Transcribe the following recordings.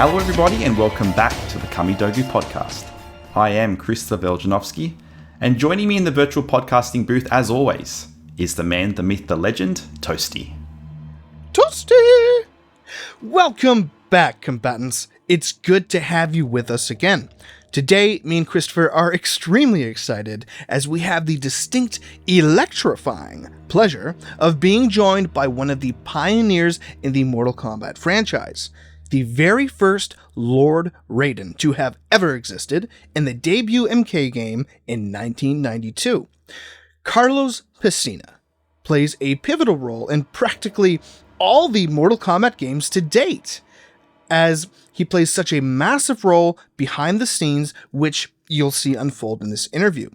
Hello everybody and welcome back to the Kamidogu podcast. I am Krista Veljanovsky, and joining me in the virtual podcasting booth as always is the man, the myth, the legend, Toasty. Toasty! Welcome back, combatants. It's good to have you with us again. Today, me and Christopher are extremely excited as we have the distinct, electrifying pleasure of being joined by one of the pioneers in the Mortal Kombat franchise, the very first Lord Raiden to have ever existed in the debut MK game in 1992. Carlos Pesina plays a pivotal role in practically all the Mortal Kombat games to date, as he plays such a massive role behind the scenes, which you'll see unfold in this interview.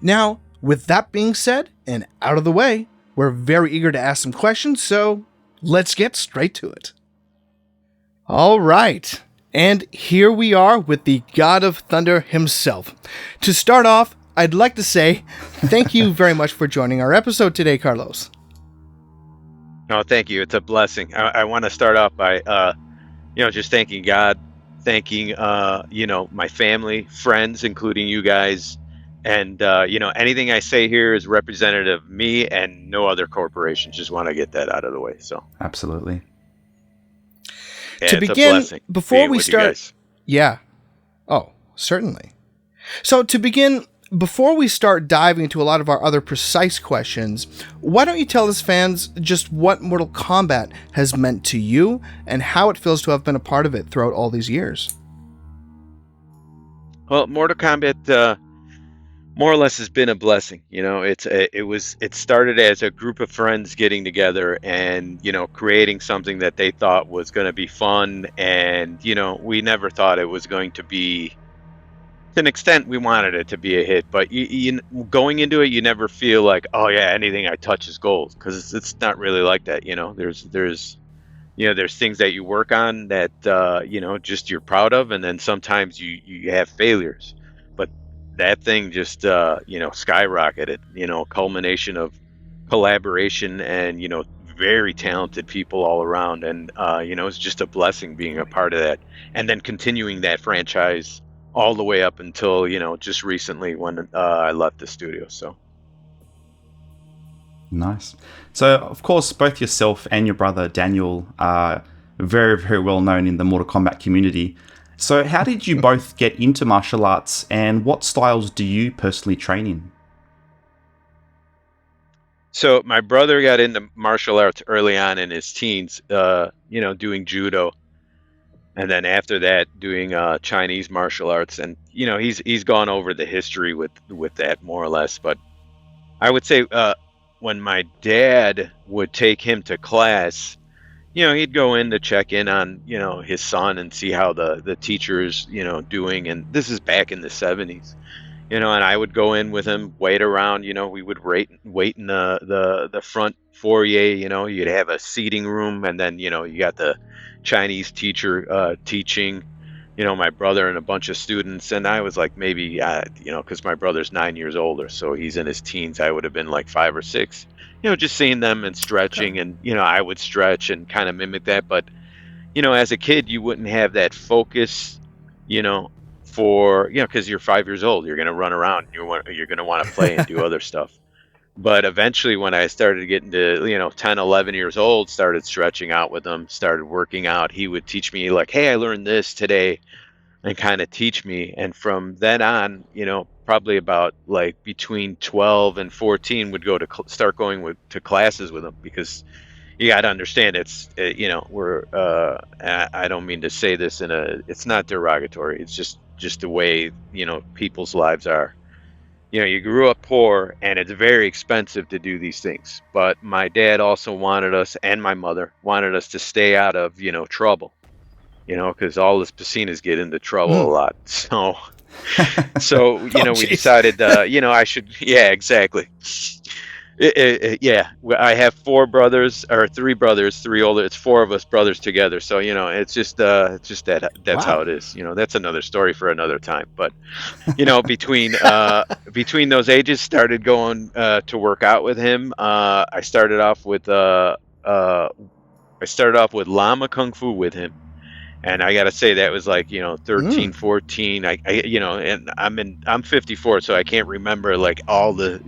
Now, with that being said and out of the way, we're very eager to ask some questions, so let's get straight to it. All right, and here we are with the God of Thunder himself. To start off, I'd like to say thank you very much for joining our episode today, Carlos. No, thank you. It's a blessing. I want to start off by, just thanking God, thanking, my family, friends, including you guys. And, anything I say here is representative of me and no other corporation. Just want to get that out of the way. So Absolutely. Yeah, To begin, before we start, certainly. So to begin, before we start diving into a lot of our other precise questions, why don't you tell us fans just what Mortal Kombat has meant to you and how it feels to have been a part of it throughout all these years? Well, Mortal Kombat, more or less has been a blessing. It started as a group of friends getting together and, creating something that they thought was going to be fun. And, we never thought it was going to be, to an extent, we wanted it to be a hit, but going into it, you never feel like, oh yeah, anything I touch is gold, because it's not really like that. There's things that you work on that, just you're proud of. And then sometimes you have failures. That thing just skyrocketed, culmination of collaboration and very talented people all around, and it's just a blessing being a part of that, and then continuing that franchise all the way up until just recently when I left the studio. So Nice. So, of course, both yourself and your brother Daniel are very, very well known in the Mortal Kombat community. So how did you both get into martial arts, and what styles do you personally train in? So my brother got into martial arts early on in his teens, doing judo, and then after that doing Chinese martial arts, and he's gone over the history with that more or less. But I would say when my dad would take him to class, he'd go in to check in on, his son and see how the teacher's, doing. And this is back in the 70s, and I would go in with him, wait around, we would wait in the front foyer, you'd have a seating room. And then, you got the Chinese teacher teaching, my brother and a bunch of students. And I was like, maybe, because my brother's 9 years older, so he's in his teens. I would have been like 5 or 6. Just seeing them and stretching, and, I would stretch and kind of mimic that. But, as a kid, you wouldn't have that focus, because you're 5 years old, you're going to run around, you're going to want to play and do other stuff. But eventually when I started getting to, 10, 11 years old, started stretching out with him, started working out, he would teach me like, hey, I learned this today, and kind of teach me. And from then on, probably about like between 12 and 14 would go to start going to classes with him, because you got to understand we're I don't mean to say this it's not derogatory, it's just the way people's lives are. You grew up poor, and it's very expensive to do these things. But my dad also wanted us, and my mother wanted us to stay out of trouble, because all us Pesinas get into trouble a lot. So we decided, I should, exactly. I have 4 brothers, or 3 brothers, 3 older. It's 4 of us brothers together. So it's just that that's how it is. That's another story for another time. But between those ages, started going to work out with him. I started off with Lama Kung Fu with him, And I gotta say that was like 13, Mm. 14. And I'm 54, so I can't remember like all the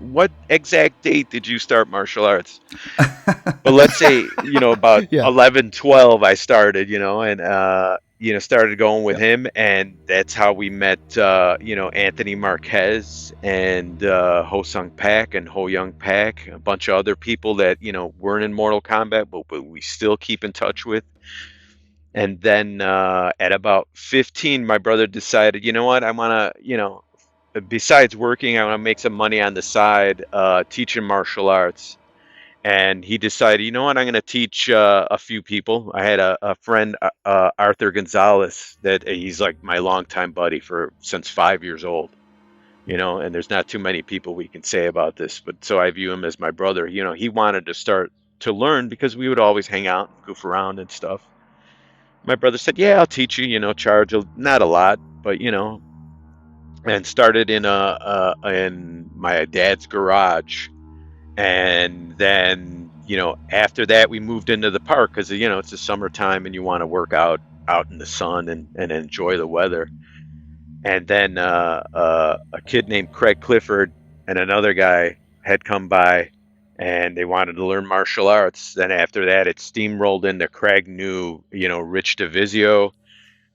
what exact date did you start martial arts? But let's say about Yeah. 11, 12, I started, and started going with Yeah. him, and that's how we met Anthony Marquez and Ho Sung Pak and Ho Young Pak, a bunch of other people that weren't in Mortal Kombat, but we still keep in touch with. And then at about 15, my brother decided, you know what, I want to, besides working, I want to make some money on the side, teaching martial arts. And he decided, you know what, I'm going to teach a few people. I had a friend, Arthur Gonzalez, that he's like my longtime buddy since 5 years old, and there's not too many people we can say about this, but so I view him as my brother. He wanted to start to learn because we would always hang out, goof around and stuff. My brother said, yeah, I'll teach you, charge not a lot, but, and started in my dad's garage. And then, after that, we moved into the park because, it's the summertime and you want to work out in the sun and enjoy the weather. And then a kid named Craig Clifford and another guy had come by and they wanted to learn martial arts. Then after that, it steamrolled into Craig knew, Rich DeVizio,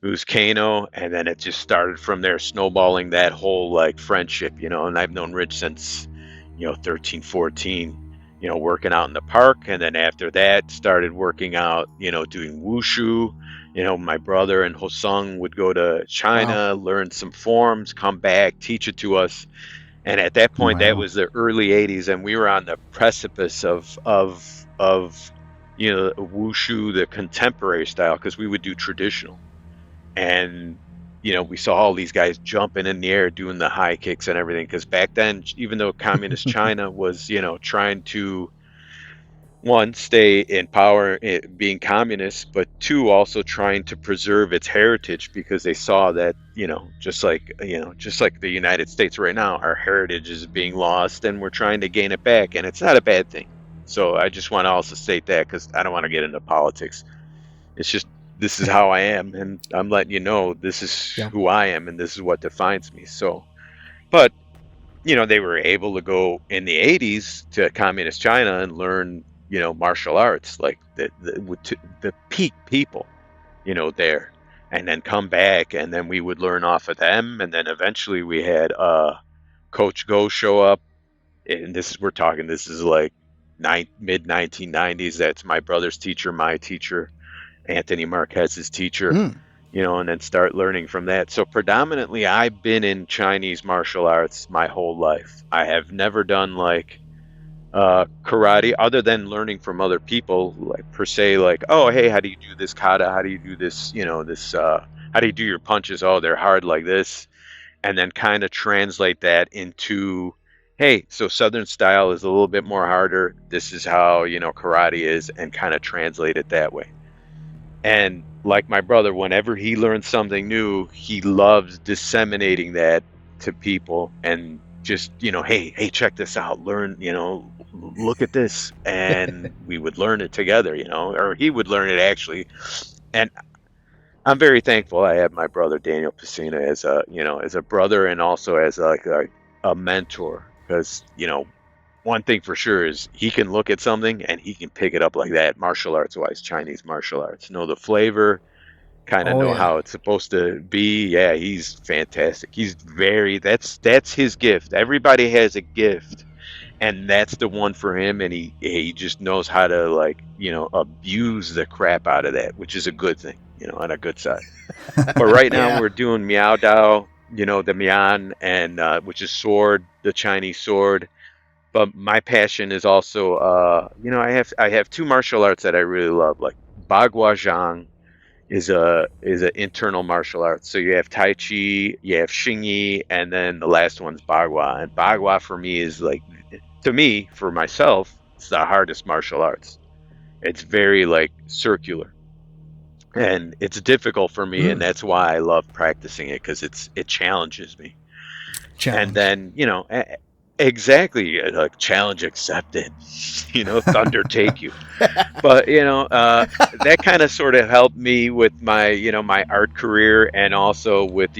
who's Kano, and then it just started from there, snowballing that whole like friendship, and I've known Rich since, 13, 14, working out in the park. And then after that, started working out, doing wushu. My brother and Hosung would go to Wow. China, learn some forms, come back, teach it to us. And at that point, that Wow. was the early 80s, and we were on the precipice of wushu, the contemporary style, because we would do traditional. And we saw all these guys jumping in the air doing the high kicks and everything, because back then, even though communist China was trying to, one, stay in power, being communist, but two, also trying to preserve its heritage, because they saw that just like the United States right now, our heritage is being lost and we're trying to gain it back, and it's not a bad thing. So I just want to also state that, because I don't want to get into politics. It's just, this is how I am, and I'm letting you know this is Yeah. who I am, and this is what defines me. So, but they were able to go in the 80s to communist China and learn, martial arts, like the peak people, there, and then come back, and then we would learn off of them, and then eventually we had Coach Go show up, and this is like mid 1990s. That's my brother's teacher, my teacher, Anthony Marquez's teacher, Mm. and then start learning from that. So predominantly, I've been in Chinese martial arts my whole life. I have never done like karate, other than learning from other people, like per se, like, oh, hey, how do you do this kata? How do you do this? How do you do your punches? Oh, they're hard like this. And then kind of translate that into, hey, so Southern style is a little bit more harder. This is how, karate is, and kind of translate it that way. And like my brother, whenever he learns something new, he loves disseminating that to people, and just, hey, check this out. Learn, look at this. And we would learn it together, or he would learn it actually. And I'm very thankful I have my brother Daniel Pesina as a brother, and also as like a mentor, because, one thing for sure is he can look at something and he can pick it up like that, martial arts wise, Chinese martial arts, know the flavor, kind of Oh know yeah. how it's supposed to be. Yeah, he's fantastic. That's his gift. Everybody has a gift, and that's the one for him, and he just knows how to, like, abuse the crap out of that, which is a good thing, on a good side. But right now Yeah. we're doing Miao Dao, the Mian, and which is sword, the Chinese sword. But my passion is also, I have two martial arts that I really love. Like Bagua Zhang is a internal martial arts. So you have Tai Chi, you have Xingyi, and then the last one's Bagua. And Bagua for me is like, to me, for myself, it's the hardest martial arts. It's very like circular, and it's difficult for me, and Mm. that's why I love practicing it, because it challenges me. And Challenge. then, exactly, like challenge accepted. Thunder take you. But that kind of sort of helped me with my my art career, and also with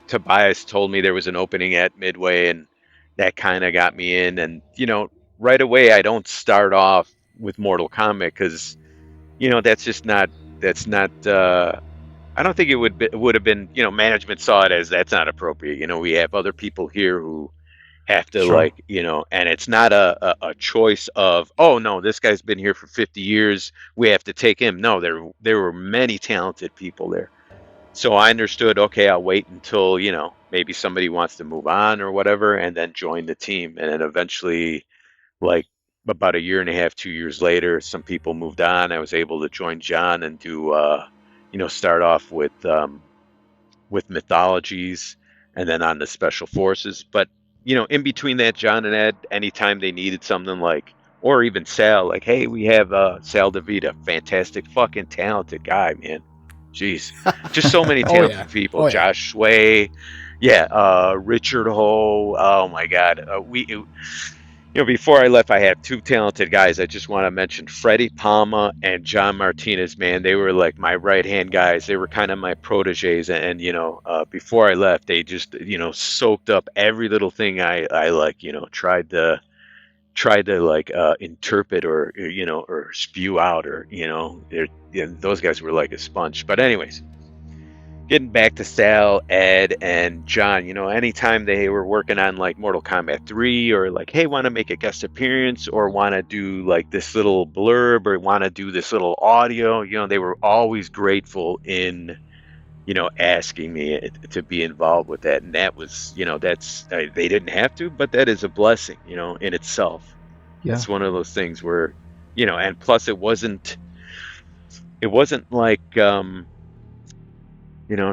Tobias told me there was an opening at Midway, and that kind of got me in. And right away I don't start off with Mortal Kombat because that's just not that's not I don't think would have been, management saw it as that's not appropriate. We have other people here who have to, Sure. like, and it's not a choice of, oh no, this guy's been here for 50 years, we have to take him. No, there were many talented people there. So I understood, okay, I'll wait until, maybe somebody wants to move on or whatever, and then join the team. And then eventually, like, about a year and a half, 2 years later, some people moved on. I was able to join John and do, start off with mythologies, and then on the special forces. But in between that, John and Ed, anytime they needed something, like, or even Sal, like, hey, we have Sal DeVita, fantastic, fucking talented guy, man. Jeez, just so many Oh yeah. talented people. Oh yeah. Josh Sway, yeah, Richard Ho. Oh my God, before I left, I had two talented guys. I just want to mention Freddie Palma and John Martinez, man. They were like my right-hand guys. They were kind of my proteges. And before I left, they just, soaked up every little thing I like, tried to like interpret or, or spew out, or, those guys were like a sponge. But anyways, getting back to Sal, Ed, and John, anytime they were working on like Mortal Kombat 3, or like, hey, want to make a guest appearance, or want to do like this little blurb, or want to do this little audio, they were always grateful in, asking me to be involved with that. And that was, they didn't have to, but that is a blessing, in itself. Yeah. It's one of those things where, and plus it wasn't like, I'm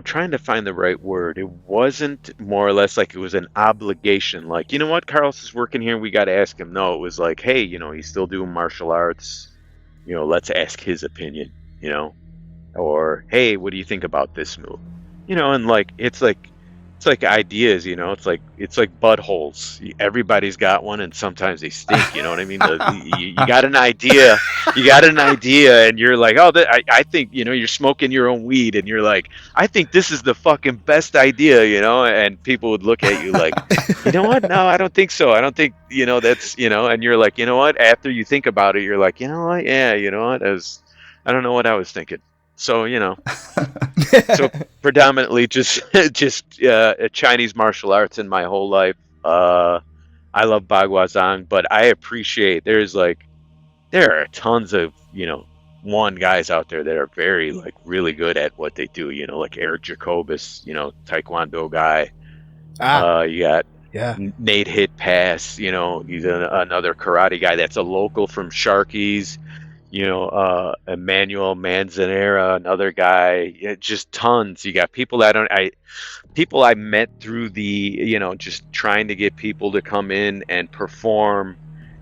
trying to find the right word. It wasn't more or less like it was an obligation. Like, you know what, Carlos is working here, we got to ask him. No, it was like, hey, he's still doing martial arts. Let's ask his opinion, or, hey, what do you think about this move? And like, it's like ideas, it's like buttholes. Everybody's got one, and sometimes they stink. You know what I mean? You got an idea, and you're like, oh, I think, you're smoking your own weed, and you're like, I think this is the fucking best idea, and people would look at you like, you know what? No, I don't think so. I don't think, that's, and you're like, you know what? After you think about it, you're like, you know what? Yeah, you know what? I don't know what I was thinking. So, so predominantly just Chinese martial arts in my whole life. I love Bagwazang, but I appreciate there are tons of guys out there that are very, like, really good at what they do. Like Eric Jacobus, Taekwondo guy. You got Yeah. Nate Hit Pass. He's another karate guy that's a local from Sharkies. Emmanuel Manzanera, another guy. Just tons. You got people people I met through the, just trying to get people to come in and perform.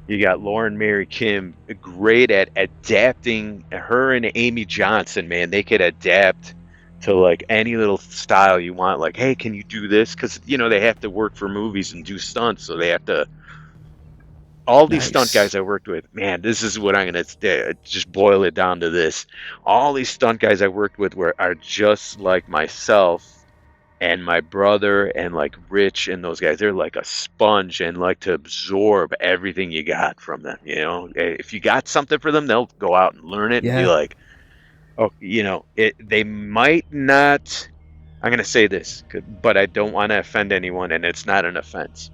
You got Lauren Mary Kim, great at adapting. Her and Amy Johnson, man, they could adapt to like any little style you want. Like, hey, can you do this? Because they have to work for movies and do stunts, so they have to. All these stunt Nice. guys I worked with, man, this is what I'm gonna just boil it down to this. All these stunt guys I worked with are just like myself and my brother and like Rich and those guys. They're like a sponge and like to absorb everything you got from them. If you got something for them, they'll go out and learn it and be Yeah. like, oh, they might not. I'm gonna say this, but I don't want to offend anyone, and it's not an offense.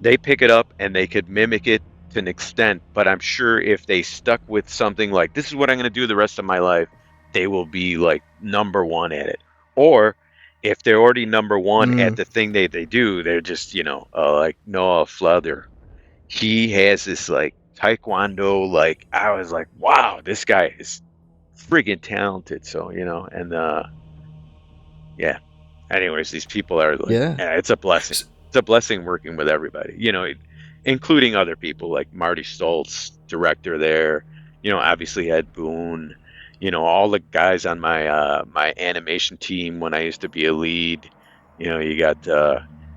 They pick it up and they could mimic it to an extent, but I'm sure if they stuck with something like, this is what I'm going to do the rest of my life, they will be like number one at it. Or if they're already number one at the thing they do, they're just, like Noah Flether. He has this like Taekwondo, like, I was like, wow, this guy is friggin' talented. So, and yeah. Anyways, these people are like, Yeah. it's a blessing. It's a blessing working with everybody, including other people like Marty Stoltz, director there, obviously Ed Boon, all the guys on my my animation team when I used to be a lead. You got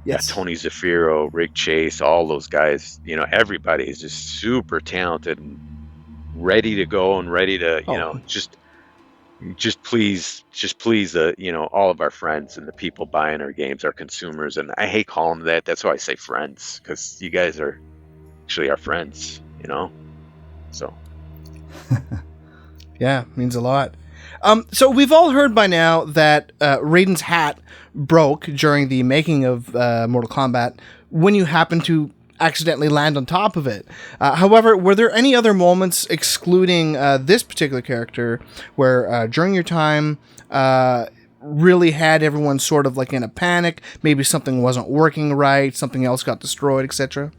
Yes. Tony Zafiro, Rick Chase, all those guys, everybody is just super talented and ready to go and ready to, just please all of our friends and the people buying our games, our consumers. And I hate calling them that. That's why I say friends, because you guys are actually our friends, so. Yeah, means a lot. So we've all heard by now that Raiden's hat broke during the making of Mortal Kombat when you happened to accidentally land on top of it. However, were there any other moments, excluding this particular character, where during your time really had everyone sort of like in a panic? Maybe something wasn't working right, something else got destroyed, etc.?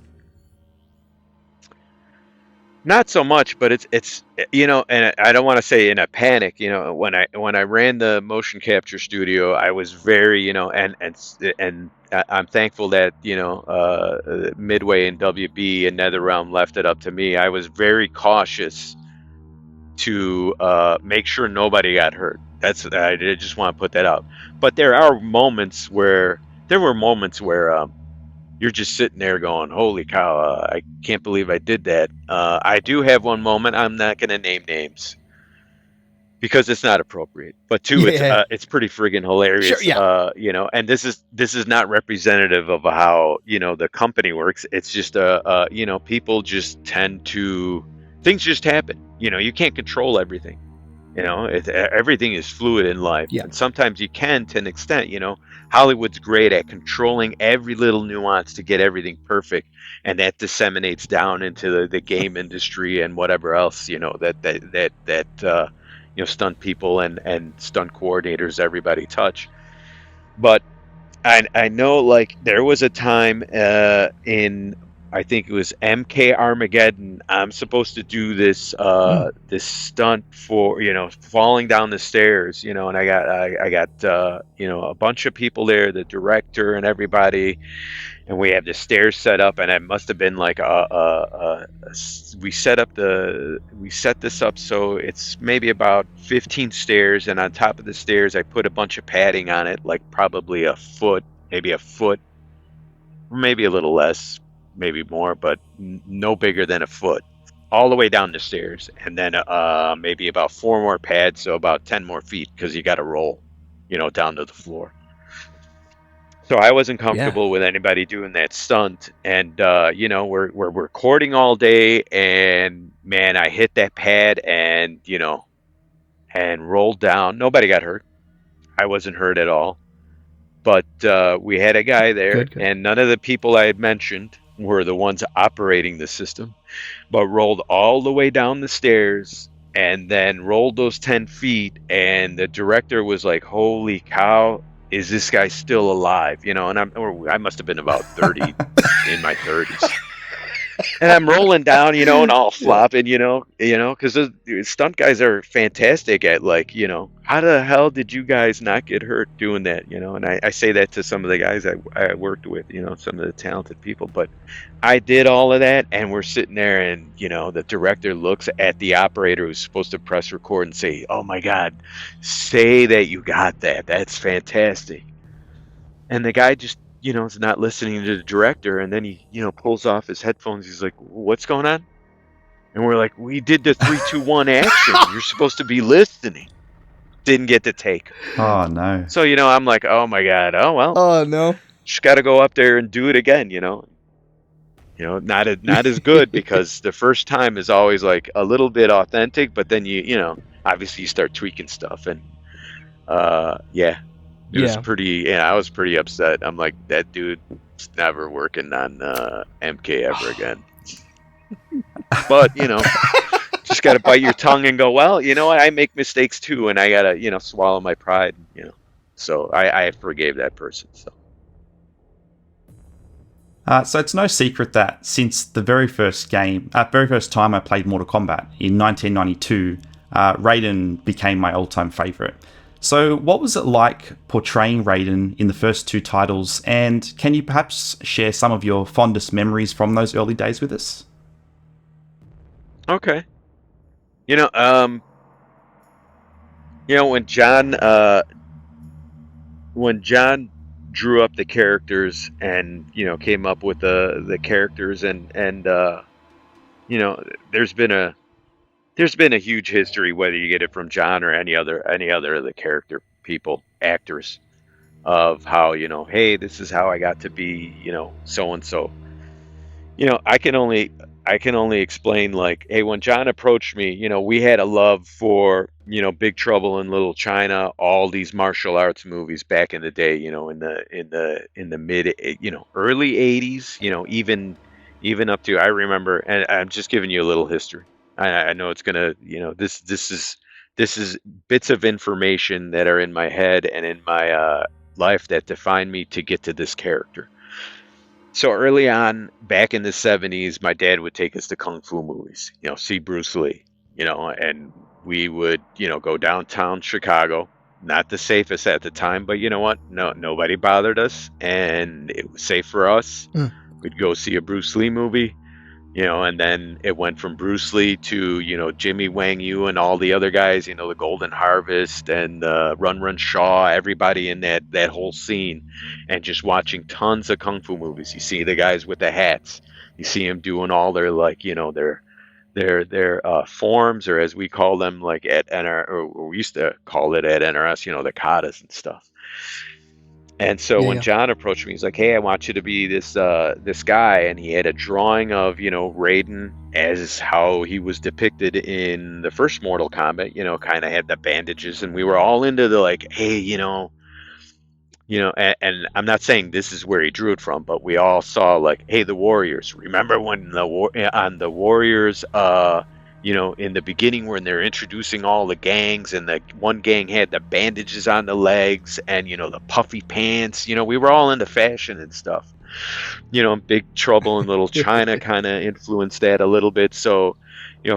Not so much, but it's and I don't want to say in a panic. When I ran the motion capture studio, I was very, and I'm thankful that Midway and WB and NetherRealm left it up to me. I was very cautious to make sure nobody got hurt. I just want to put that out. But there were moments where you're just sitting there going, holy cow, I can't believe I did that. I do have one moment. I'm not going to name names because it's not appropriate. But two, it's pretty friggin' hilarious. Sure, yeah. And this is not representative of how, the company works. It's just, people just tend to, things just happen. You can't control everything. Everything is fluid in life. Yeah. And sometimes you can, to an extent. Hollywood's great at controlling every little nuance to get everything perfect, and that disseminates down into the game industry and whatever else, that stunt people and stunt coordinators, everybody touch. But I know, like, there was a time in, I think it was MK Armageddon, I'm supposed to do this this stunt for, falling down the stairs, and I got a bunch of people there, the director and everybody, and we have the stairs set up, and it must have been like we set this up so it's maybe about 15 stairs, and on top of the stairs I put a bunch of padding on it, like probably a foot, maybe a little less, maybe more, but no bigger than a foot, all the way down the stairs, and then maybe about 4 more pads, so about 10 more feet, because you got to roll, down to the floor. So I wasn't comfortable with anybody doing that stunt, and we're recording all day, and man, I hit that pad and and rolled down. Nobody got hurt. I wasn't hurt at all. But we had a guy there, Good. And none of the people I had mentioned were the ones operating the system, but rolled all the way down the stairs and then rolled those 10 feet. And the director was like, holy cow, is this guy still alive? And I must have been about 30, in my 30s. And I'm rolling down, and all flopping, because the stunt guys are fantastic at, like, how the hell did you guys not get hurt doing that? And I say that to some of the guys I worked with, some of the talented people. But I did all of that, and we're sitting there, and, the director looks at the operator who's supposed to press record and say, oh my God, say that you got that. That's fantastic. And the guy just, is not listening to the director, and then he, pulls off his headphones. He's like, what's going on? And we're like, we did the 3, 2, 1 action. You're supposed to be listening. Didn't get the take. Oh, no. So, I'm like, oh my God. Oh, well. Oh, no. Just got to go up there and do it again, not as good, because the first time is always like a little bit authentic, but then obviously you start tweaking stuff, and it was pretty, I was pretty upset. I'm like, that dude's never working on MK ever again. But, just got to bite your tongue and go, well, you know what? I make mistakes too, and I got to, swallow my pride, So I forgave that person, so. So it's no secret that since the very first time I played Mortal Kombat in 1992, Raiden became my all-time favorite. So what was it like portraying Raiden in the first 2 titles, and can you perhaps share some of your fondest memories from those early days with us? Okay. When John drew up the characters and came up with the characters and you know there's been a huge history, whether you get it from John or any other of the character people, actors, of how hey, this is how I got to be so and so. I can only explain, like, hey, when John approached me, we had a love for Big Trouble in Little China, all these martial arts movies back in the day, in the mid early 80s, even up to, I remember, and I'm just giving you a little history. I know it's gonna, this is bits of information that are in my head and in my life that define me to get to this character. So early on, back in the 70s, my dad would take us to kung fu movies, see Bruce Lee, and we would, go downtown Chicago. Not the safest at the time, but you know what? No, nobody bothered us, and it was safe for us. Mm. We'd go see a Bruce Lee movie, and then it went from Bruce Lee to, Jimmy Wang Yu and all the other guys, the Golden Harvest and Run Run Shaw, everybody in that whole scene, and just watching tons of kung fu movies. You see the guys with the hats, you see them doing all their, like, their forms, or as we call them, like at NR, or we used to call it at NRS, the katas and stuff. And so when Yeah. John approached me, he's like, "Hey, I want you to be this guy," and he had a drawing of Raiden as how he was depicted in the first Mortal Kombat. Kind of had the bandages, and we were all into the, like, hey, and I'm not saying this is where he drew it from, but we all saw, like, hey, the Warriors. Remember when the Warriors, in the beginning when they're introducing all the gangs, and the one gang had the bandages on the legs and the puffy pants. We were all into fashion and stuff. Big Trouble in Little China kind of influenced that a little bit. So,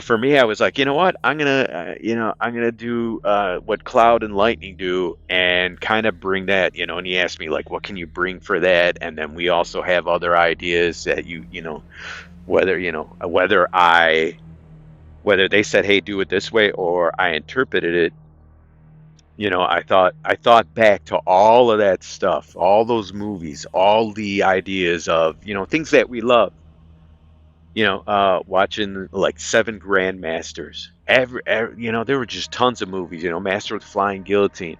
for me, I was like, you know what, I'm gonna do what Cloud and Lightning do, and kind of bring that. And he asked me, like, what can you bring for that? And then we also have other ideas that whether they said, hey, do it this way, or I interpreted it. I thought back to all of that stuff, all those movies, all the ideas of things that we love. Watching, like, Seven Grandmasters. There were just tons of movies. Master with the Flying Guillotine,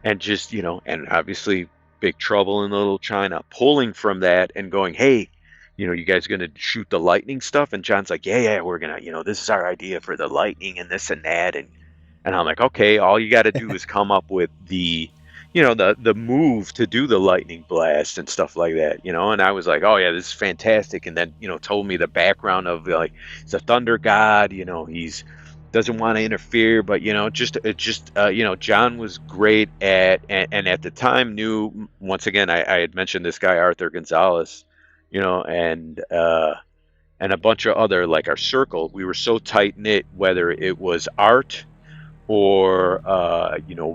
and just and obviously Big Trouble in Little China. Pulling from that and going, hey, you guys gonna shoot the lightning stuff? And John's like, yeah, we're gonna. This is our idea for the lightning and this and that, and I'm like, okay, all you got to do is come up with the move to do the lightning blast and stuff like that, and I was like, oh yeah, this is fantastic. And then told me the background of, like, he's a thunder god, he's doesn't want to interfere, but John was great and at the time knew, once again, I had mentioned this guy Arthur Gonzalez, and a bunch of other, like, our circle. We were so tight knit, whether it was art or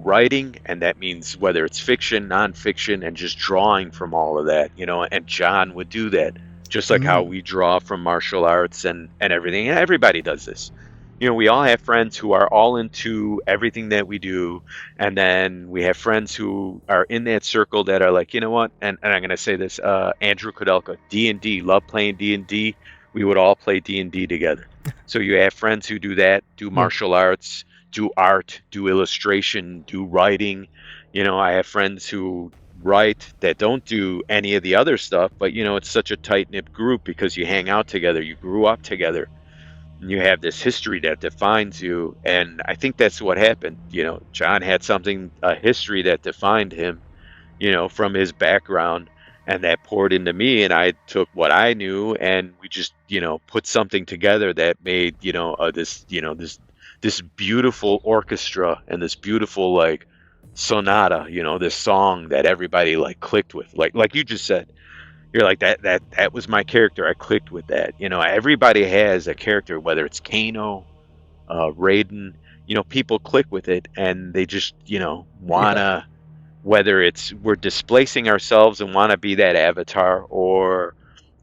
writing, and that means whether it's fiction, nonfiction, and just drawing from all of that, and John would do that, just like how we draw from martial arts and everything. And everybody does this. We all have friends who are all into everything that we do, and then we have friends who are in that circle that are like, you know what, and I'm going to say this, Andrew Kudelka, D&D, love playing D&D. We would all play D&D together. So you have friends who do that, do martial arts, do art, do illustration, do writing. I have friends who write that don't do any of the other stuff, but it's such a tight-knit group because you hang out together, you grew up together, and you have this history that defines you. And I think that's what happened. John had a history that defined him, from his background, and that poured into me, and I took what I knew, and we just put something together that made this beautiful orchestra and this beautiful, like, sonata, this song that everybody, like, clicked with, like you just said. You're like, that was my character. I clicked with that. Everybody has a character, whether it's Kano, Raiden, people click with it, and they just wanna, whether it's we're displacing ourselves and want to be that avatar, or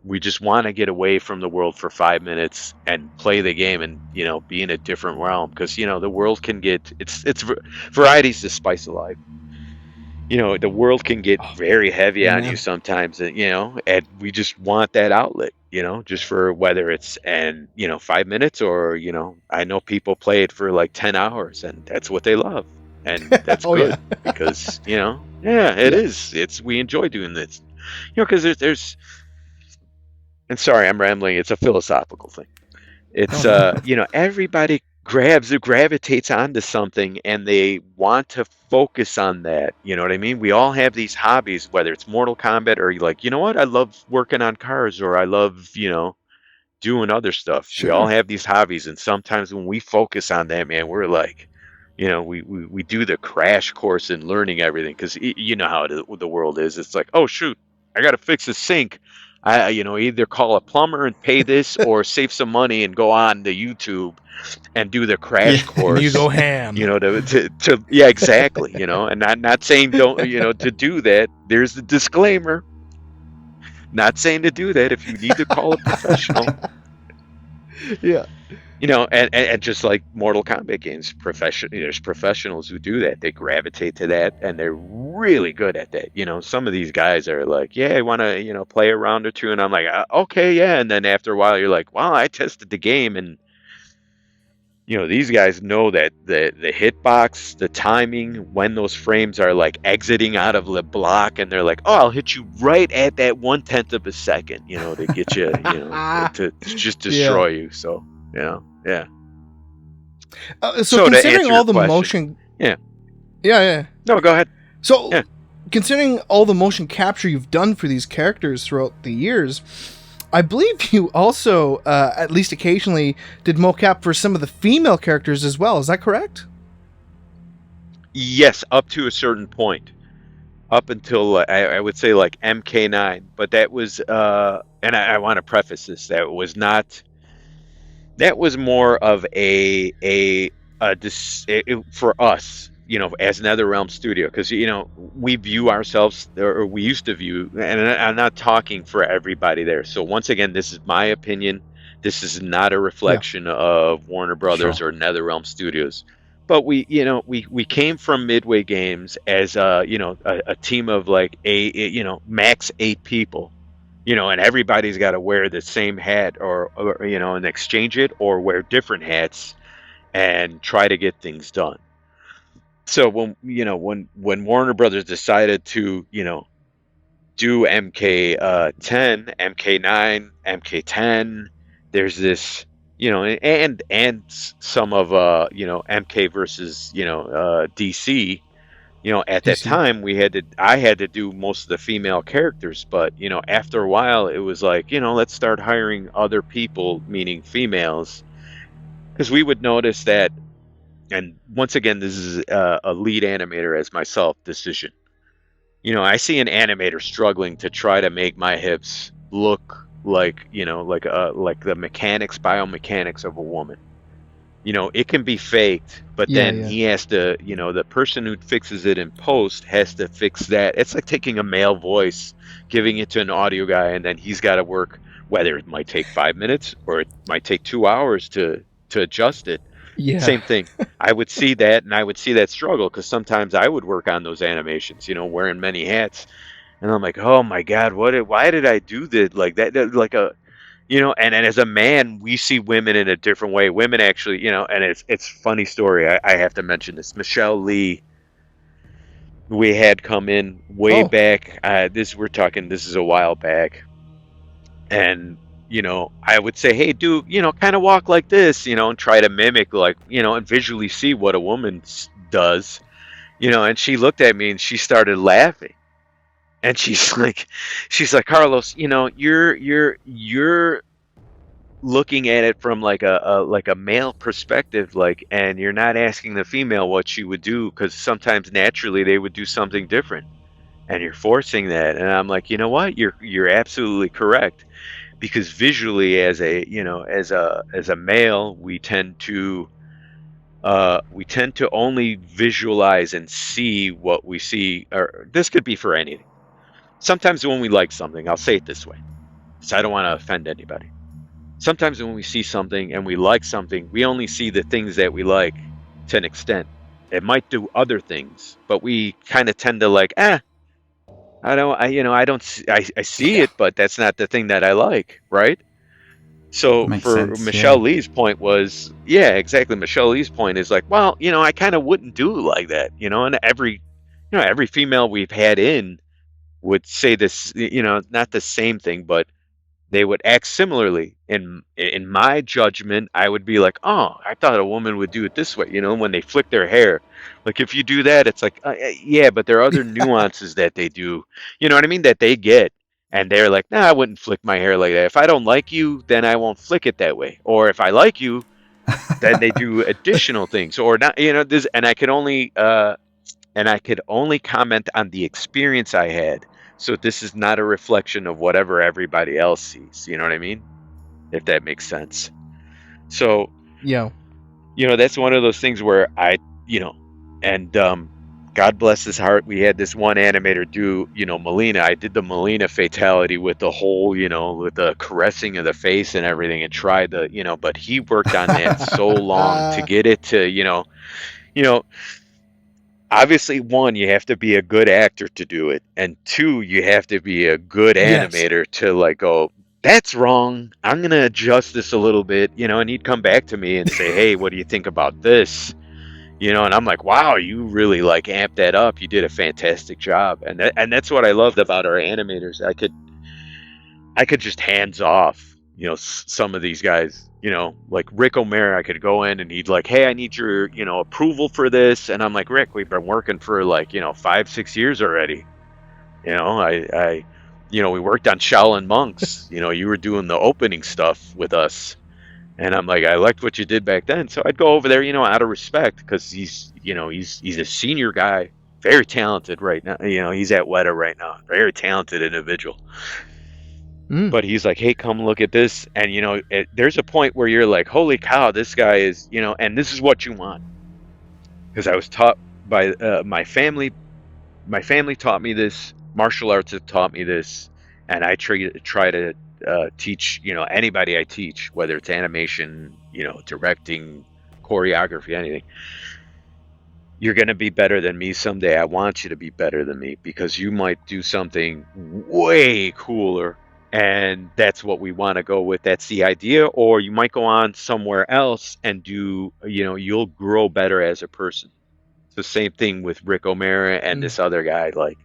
we just want to get away from the world for 5 minutes and play the game and be in a different realm, because the world can get, it's variety's the spice of life. the world can get very heavy on you Amen. sometimes, and we just want that outlet, just for whether it's, 5 minutes or, I know people play it for like 10 hours and that's what they love. And that's Oh yeah. good because, yeah, it Yeah. is. We enjoy doing this, because and sorry, I'm rambling. It's a philosophical thing. Oh It's no. everybody gravitates onto something and they want to focus on that. You know what I mean? We all have these hobbies, whether it's Mortal Kombat or you're like, you know what? I love working on cars, or I love, doing other stuff. We all Sure. have these hobbies, and sometimes when we focus on that, man, we're like, we do the crash course in learning everything, because you know how the world is. It's like, oh shoot, I got to fix a sink. Either call a plumber and pay this, or save some money and go on to YouTube and do the crash Yeah. And you go course. ham. Yeah, exactly. And not saying don't, to do that. There's the disclaimer. Not saying to do that. If you need to call a professional, Yeah. and just like Mortal Kombat games, there's professionals who do that. They gravitate to that, and they're really good at that. Some of these guys are like, yeah, I want to, play a round or two, and I'm like, okay, yeah. And then after a while, you're like, wow, I tested the game, and these guys know that the hitbox, the timing, when those frames are like exiting out of the block, and they're like, oh, I'll hit you right at that 1/10 of a second, to get you, to just Yeah. destroy you. So, yeah. So So to considering answer all your the question, motion, yeah. yeah. No, go ahead. So Yeah. considering all the motion capture you've done for these characters throughout the years, I believe you also, at least occasionally, did mocap for some of the female characters as well. Is that correct? Yes, up to a certain point. Up until I would say like MK9, but that was and I want to preface this, that was more of for us, as NetherRealm Studio, because we view ourselves, or we used to view, and I'm not talking for everybody there. So once again, this is my opinion. This is not a Yeah. reflection of Warner Brothers Sure. or NetherRealm Studios. But we came from Midway Games as a team of like max 8 people, and everybody's got to wear the same hat, or and exchange it, or wear different hats and try to get things done. So when Warner Brothers decided to do MK10, MK9, MK10, there's this, and some of MK versus DC. At that DC. time I had to do most of the female characters, but after a while it was like, let's start hiring other people, meaning females, because we would notice that. And once again, this is a lead animator as myself decision. I see an animator struggling to try to make my hips look like, like the biomechanics of a woman. It can be faked, but Yeah, then yeah. he has to, the person who fixes it in post has to fix that. It's like taking a male voice, giving it to an audio guy, and then he's got to work, whether it might take 5 minutes or it might take 2 hours to adjust it. Yeah. Same thing. I would see that, and I would see that struggle, because sometimes I would work on those animations, wearing many hats, and I'm like, oh my God, why did I do that? Like that, like and as a man, we see women in a different way. Women actually, and it's funny story. I have to mention this. Michelle Lee, we had come in way Oh. back. This is a while back, and I would say, hey, do kind of walk like this, and try to mimic, like, and visually see what a woman does, and she looked at me and she started laughing, and she's like, Carlos, you're looking at it from like a male perspective, like, and you're not asking the female what she would do, because sometimes naturally they would do something different, and you're forcing that. And I'm like, you know what, you're absolutely correct, because visually, as a male, we tend to only visualize and see what we see. Or this could be for anything. Sometimes when we like something, I'll say it this way, so I don't want to offend anybody. Sometimes when we see something and we like something, we only see the things that we like to an extent. it might do other things, but we kind of tend to like, I don't, I see it, but that's not the thing that I like, right? So Makes for sense. Yeah. Michelle Lee's point was, yeah, exactly. Michelle Lee's point is like, well, I kind of wouldn't do it like that, and every female we've had in would say this, not the same thing, but they would act similarly. In my judgment, I would be like, oh, I thought a woman would do it this way, when they flick their hair. Like if you do that, it's like, yeah, but there are other nuances that they do, you know what I mean, that they get. And they're like, nah, I wouldn't flick my hair like that. If I don't like you, then I won't flick it that way. Or if I like you, then they do additional things or not, this, and I could only comment on the experience I had. So this is not a reflection of whatever everybody else sees. You know what I mean? If that makes sense. So, Yeah. that's one of those things where and God bless his heart, we had this one animator do, Melina. I did the Melina fatality with the whole, with the caressing of the face and everything and tried the, but he worked on that so long to get it to, you know, obviously, one, you have to be a good actor to do it, and two, you have to be a good Yes. animator to like go, that's wrong, I'm gonna adjust this a little bit, and he'd come back to me and say, hey, what do you think about this? And I'm like, wow, you really like amped that up, you did a fantastic job. And that's what I loved about our animators. I could just hands off, some of these guys, like Rick O'Mara. I could go in and he'd like, hey, I need your, approval for this. And I'm like, Rick, we've been working for like, 5-6 years already. We worked on Shaolin Monks. You were doing the opening stuff with us. And I'm like, I liked what you did back then. So I'd go over there, out of respect, because he's a senior guy, very talented right now. He's at Weta right now, very talented individual. But he's like, hey, come look at this. And, there's a point where you're like, holy cow, this guy is, and this is what you want. Because I was taught by my family. My family taught me this. Martial arts have taught me this. And I try to teach, anybody I teach, whether it's animation, directing, choreography, anything. You're going to be better than me someday. I want you to be better than me because you might do something way cooler. And that's what we want to go with. That's the idea. Or you might go on somewhere else and do, you'll grow better as a person. It's the same thing with Rick O'Mara and this other guy. Like,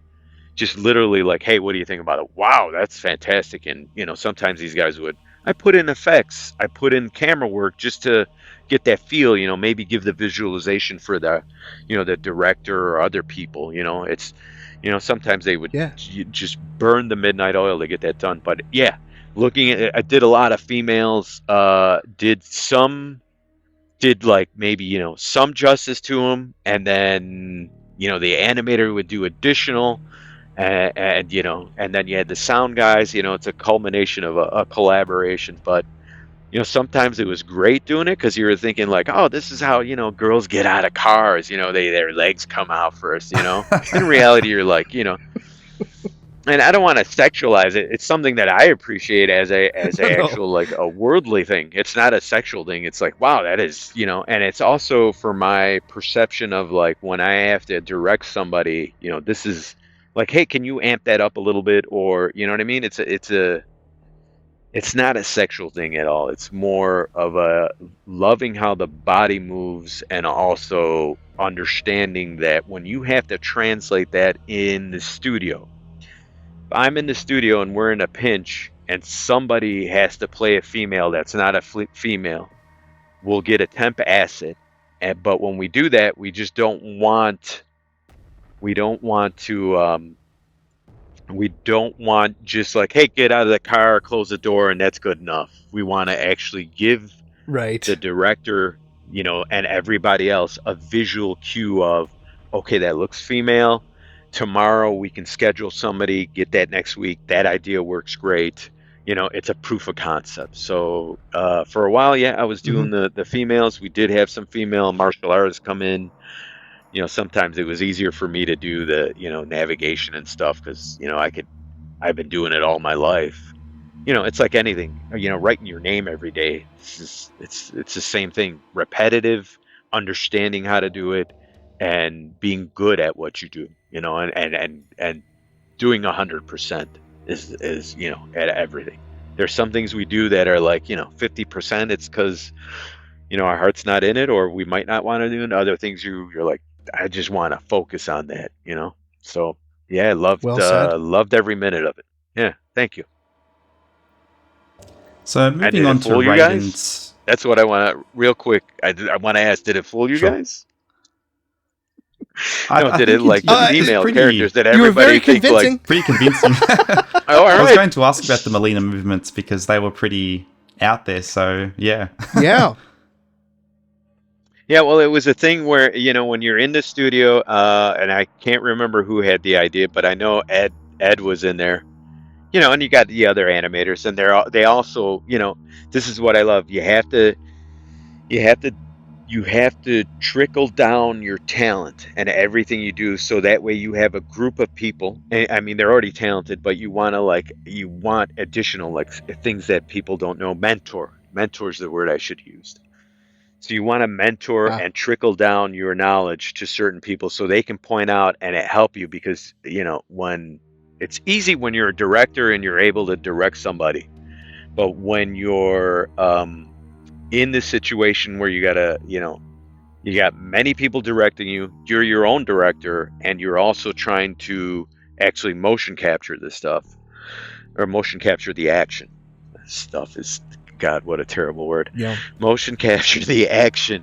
just literally like, hey, what do you think about it? Wow, that's fantastic. And, sometimes these guys would, I put in effects, I put in camera work just to get that feel, maybe give the visualization for the, the director or other people, it's, sometimes they would just burn the midnight oil to get that done. But yeah, looking at it, I did a lot of females, did like maybe, some justice to them. And then, the animator would do additional, and and then you had the sound guys, it's a culmination of a collaboration. But, sometimes it was great doing it because you were thinking like, oh, this is how, girls get out of cars, their legs come out first, in reality, you're like, and I don't want to sexualize it. It's something that I appreciate as a actual like a worldly thing. It's not a sexual thing. It's like, wow, that is, and it's also for my perception of like when I have to direct somebody, this is like, hey, can you amp that up a little bit? Or, you know what I mean? It's not a sexual thing at all. It's more of a loving how the body moves and also understanding that when you have to translate that in the studio. If I'm in the studio and we're in a pinch and somebody has to play a female that's not a female, we'll get a temp acid. But when we do that, we just don't want just like, hey, get out of the car, close the door, and that's good enough. We want to actually give the director, and everybody else a visual cue of, okay, that looks female. Tomorrow we can schedule somebody, get that next week. That idea works great. It's a proof of concept. So for a while, yeah, I was doing the females. We did have some female martial artists come in. Sometimes it was easier for me to do the, navigation and stuff because, I've been doing it all my life. It's like anything, writing your name every day. It's the same thing. Repetitive, understanding how to do it, and being good at what you do, you know, and doing 100% is you know, at everything. There's some things we do that are like, you know, 50%. It's because, you know, our heart's not in it, or we might not want to do. And other things you're like, I just want to focus on that, you know. So yeah, I Well said. loved every minute of it. Yeah, thank you. So And moving did it on to fool you guys? Raiden's. That's what I want to real quick. I want to ask, did it fool you Sure. guys? I, No, I did it think like the it's female pretty characters? Did You were everybody very think convincing. like, pretty convincing. oh, all I was right? going to ask about the Melina movements because they were pretty out there. So yeah. Yeah. Yeah, well, it was a thing where, you know, when you're in the studio, and I can't remember who had the idea, but I know Ed was in there, you know, and you got the other animators, and they also, you know, this is what I love. You have to you have to trickle down your talent and everything you do, so that way you have a group of people. I mean, they're already talented, but you want additional like things that people don't know. Mentor's the word I should use. So you want to mentor Ah. and trickle down your knowledge to certain people so they can point out and it help you, because, you know, when it's easy when you're a director and you're able to direct somebody, but when you're in the situation where you gotta, you know, you got many people directing you, you're your own director, and you're also trying to actually motion capture this stuff, or motion capture the action. Stuff is, God, what a terrible word. Yeah. Motion capture the action.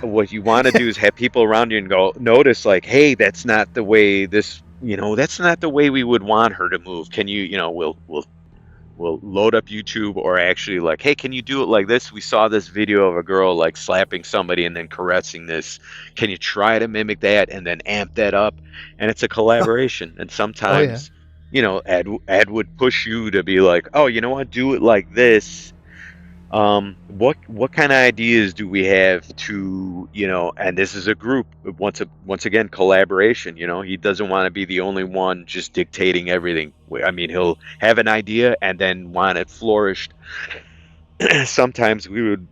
What you want to do is have people around you and go, notice like, hey, that's not the way this, you know, that's not the way we would want her to move. Can you, you know, we'll load up YouTube, or actually like, hey, can you do it like this? We saw this video of a girl like slapping somebody and then caressing this. Can you try to mimic that and then amp that up? And it's a collaboration. And sometimes, you know, Ed would push you to be like, oh, you know what, do it like this. What kind of ideas do we have to, you know, and this is a group, once again, collaboration, you know, he doesn't want to be the only one just dictating everything. I mean, he'll have an idea and then want it flourished. Sometimes we would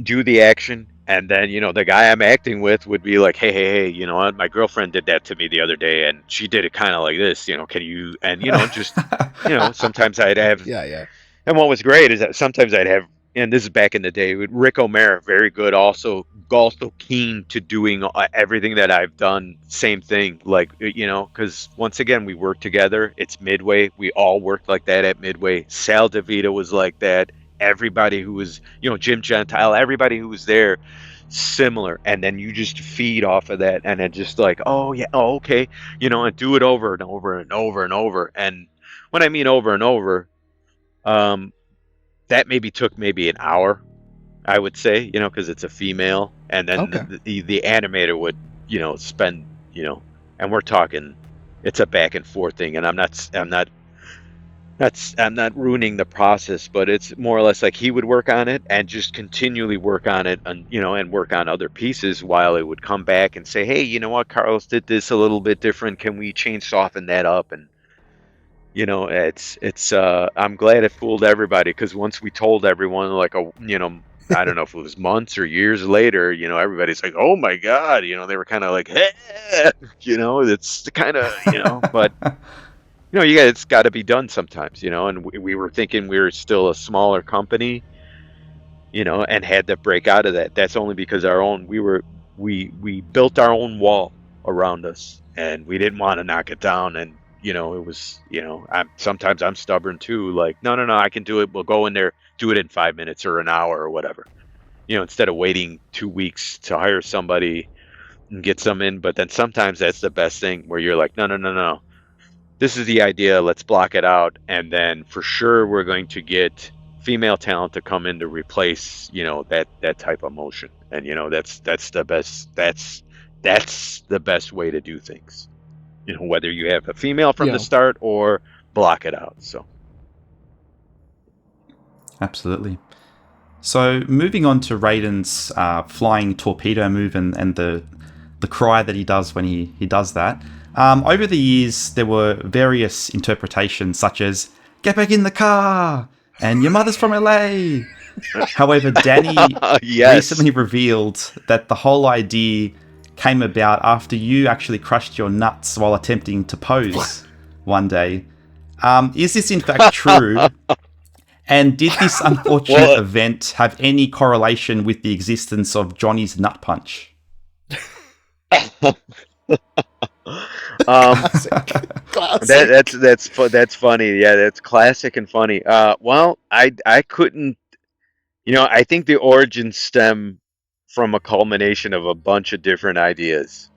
do the action, and then, you know, the guy I'm acting with would be like, hey, you know what, my girlfriend did that to me the other day and she did it kind of like this, you know, can you, and, you know, just, you know, sometimes I'd have, Yeah. and what was great is that sometimes I'd have, and this is back in the day, with Rick O'Mara, very good, also keen to doing everything that I've done. Same thing, like, you know, because once again, we work together. It's Midway. We all worked like that at Midway. Sal DeVita was like that. Everybody who was, you know, Jim Gentile, everybody who was there, similar. And then you just feed off of that, and then just like, oh yeah, oh okay, you know, and do it over and over and over and over. And when I mean over and over, that took maybe an hour, I would say, you know, because it's a female, and then Okay. the animator would, you know, spend, you know, and we're talking, it's a back and forth thing, and I'm not ruining the process, but it's more or less like he would work on it and just continually work on it, and, you know, and work on other pieces while it would come back and say, hey, you know what, Carlos did this a little bit different. Can we soften that up? And, you know, it's I'm glad it fooled everybody, because once we told everyone, like, you know, I don't know if it was months or years later, you know, everybody's like, oh my God, you know, they were kind of like, hey, you know, it's kind of, you know, but, you know, it's got to be done sometimes, you know, and we were thinking we were still a smaller company, you know, and had to break out of that. That's only because we built our own wall around us, and we didn't want to knock it down. And, you know, it was, you know, sometimes I'm stubborn too. Like, no, I can do it. We'll go in there, do it in 5 minutes or an hour or whatever, you know, instead of waiting 2 weeks to hire somebody and get some in. But then sometimes that's the best thing, where you're like, no. This is the idea. Let's block it out. And then for sure, we're going to get female talent to come in to replace, you know, that type of motion. And, you know, that's the best. That's the best way to do things. You know, whether you have a female from the start or block it out. So, Absolutely. So moving on to Raiden's flying torpedo move and the cry that he does when he does that. Over the years, there were various interpretations, such as "Get back in the car" and "Your mother's from LA." However, Danny yes. recently revealed that the whole idea came about after you actually crushed your nuts while attempting to pose one day. Is this in fact true? And did this unfortunate event have any correlation with the existence of Johnny's nut punch? Classic. That's funny. Yeah, that's classic and funny. Well, I couldn't. I think the origins stem from a culmination of a bunch of different ideas.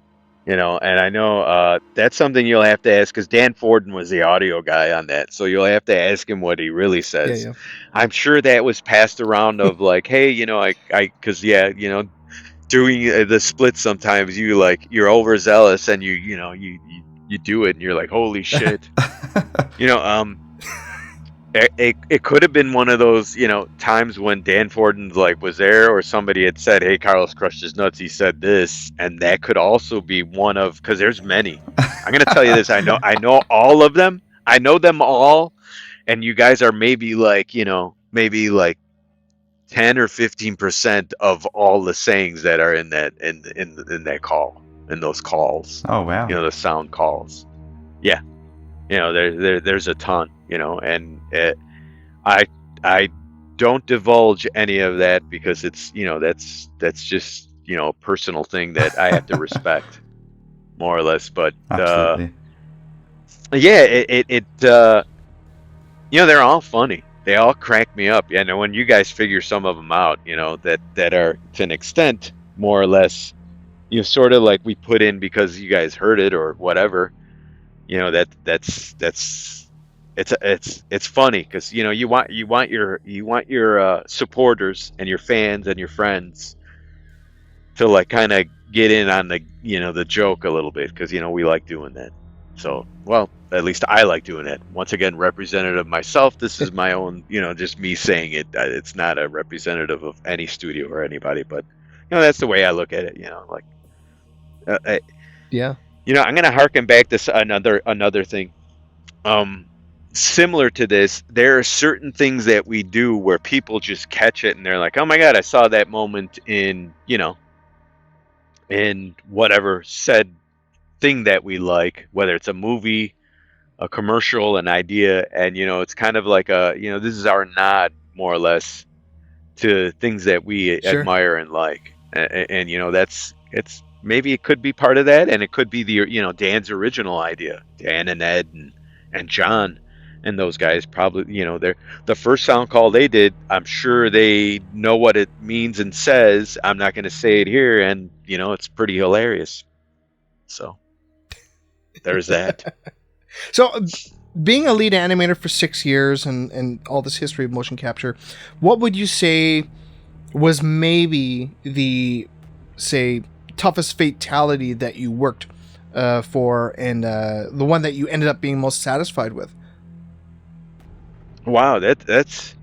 And I know that's something you'll have to ask, because Dan Forden was the audio guy on that, so you'll have to ask him what he really says. Yeah. I'm sure that was passed around of like, hey, because doing the split sometimes you're overzealous and you do it and you're like, holy shit. It could have been one of those times when Dan Forden was there, or somebody had said, hey, Carlos crushed his nuts, he said this, and that could also be one of, because there's many. I'm gonna tell you this, I know all of them, I know them all, and you guys are maybe like 10 or 15% of all the sayings that are in that in that call, in those calls. Oh wow. The sound calls. Yeah. There's a ton, and I don't divulge any of that because it's that's just a personal thing that I have to respect, more or less. But Absolutely. they're all funny. They all crack me up. And when you guys figure some of them out, that are to an extent more or less, sort of like we put in because you guys heard it or whatever. It's funny because you want your supporters and your fans and your friends to kind of get in on the joke a little bit, because we like doing that. So, well, at least I like doing it. Once again, representative of myself. This is my own, just me saying it. It's not a representative of any studio or anybody, but that's the way I look at it. Yeah. I'm gonna harken back to another thing. Similar to this, there are certain things that we do where people just catch it and they're like, "Oh my god, I saw that moment in whatever said thing that we like, whether it's a movie, a commercial, an idea," and it's kind of like this is our nod, more or less, to things that we Sure. admire and like, and it's maybe it could be part of that, and it could be the Dan's original idea. Dan and Ed and John and those guys probably they're the first sound call they did. I'm sure they know what it means and says. I'm not going to say it here, and it's pretty hilarious. So there's that. So, being a lead animator for 6 years and all this history of motion capture, what would you say was maybe the, say, toughest fatality that you worked for, and the one that you ended up being most satisfied with? Wow, that's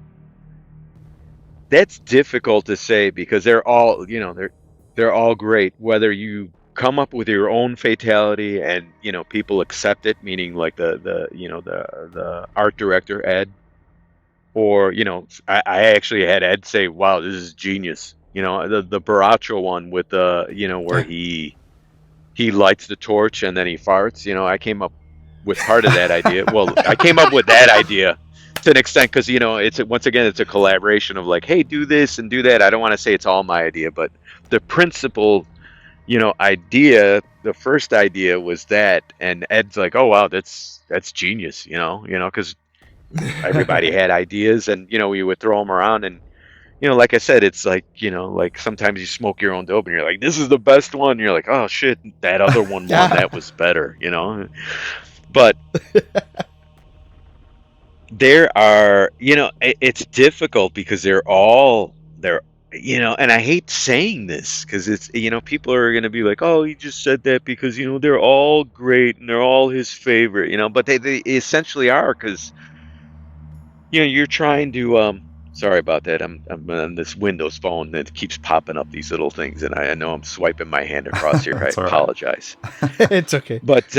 difficult to say, because they're all they're all great. Whether you come up with your own fatality and people accept it, meaning like the art director Ed, or I actually had Ed say, "Wow, this is genius." The Bo Rai Cho one with the where he lights the torch and then he farts. I came up with part of that idea. Well, I came up with that idea to an extent because it's once again it's a collaboration of like, hey, do this and do that. I don't want to say it's all my idea, but the principal idea, the first idea was that, and Ed's like, oh wow, that's genius, because everybody had ideas, and we would throw them around, and like I said, it's like like sometimes you smoke your own dope and you're like, this is the best one, and you're like, oh shit, that other one won, that was better, but there are it's difficult because they're and I hate saying this because it's people are going to be like, oh, he just said that because they're all great and they're all his favorite, but they essentially are, because you're trying to sorry about that, I'm on this Windows phone that keeps popping up these little things, and I know I'm swiping my hand across here. I apologize. It's okay. But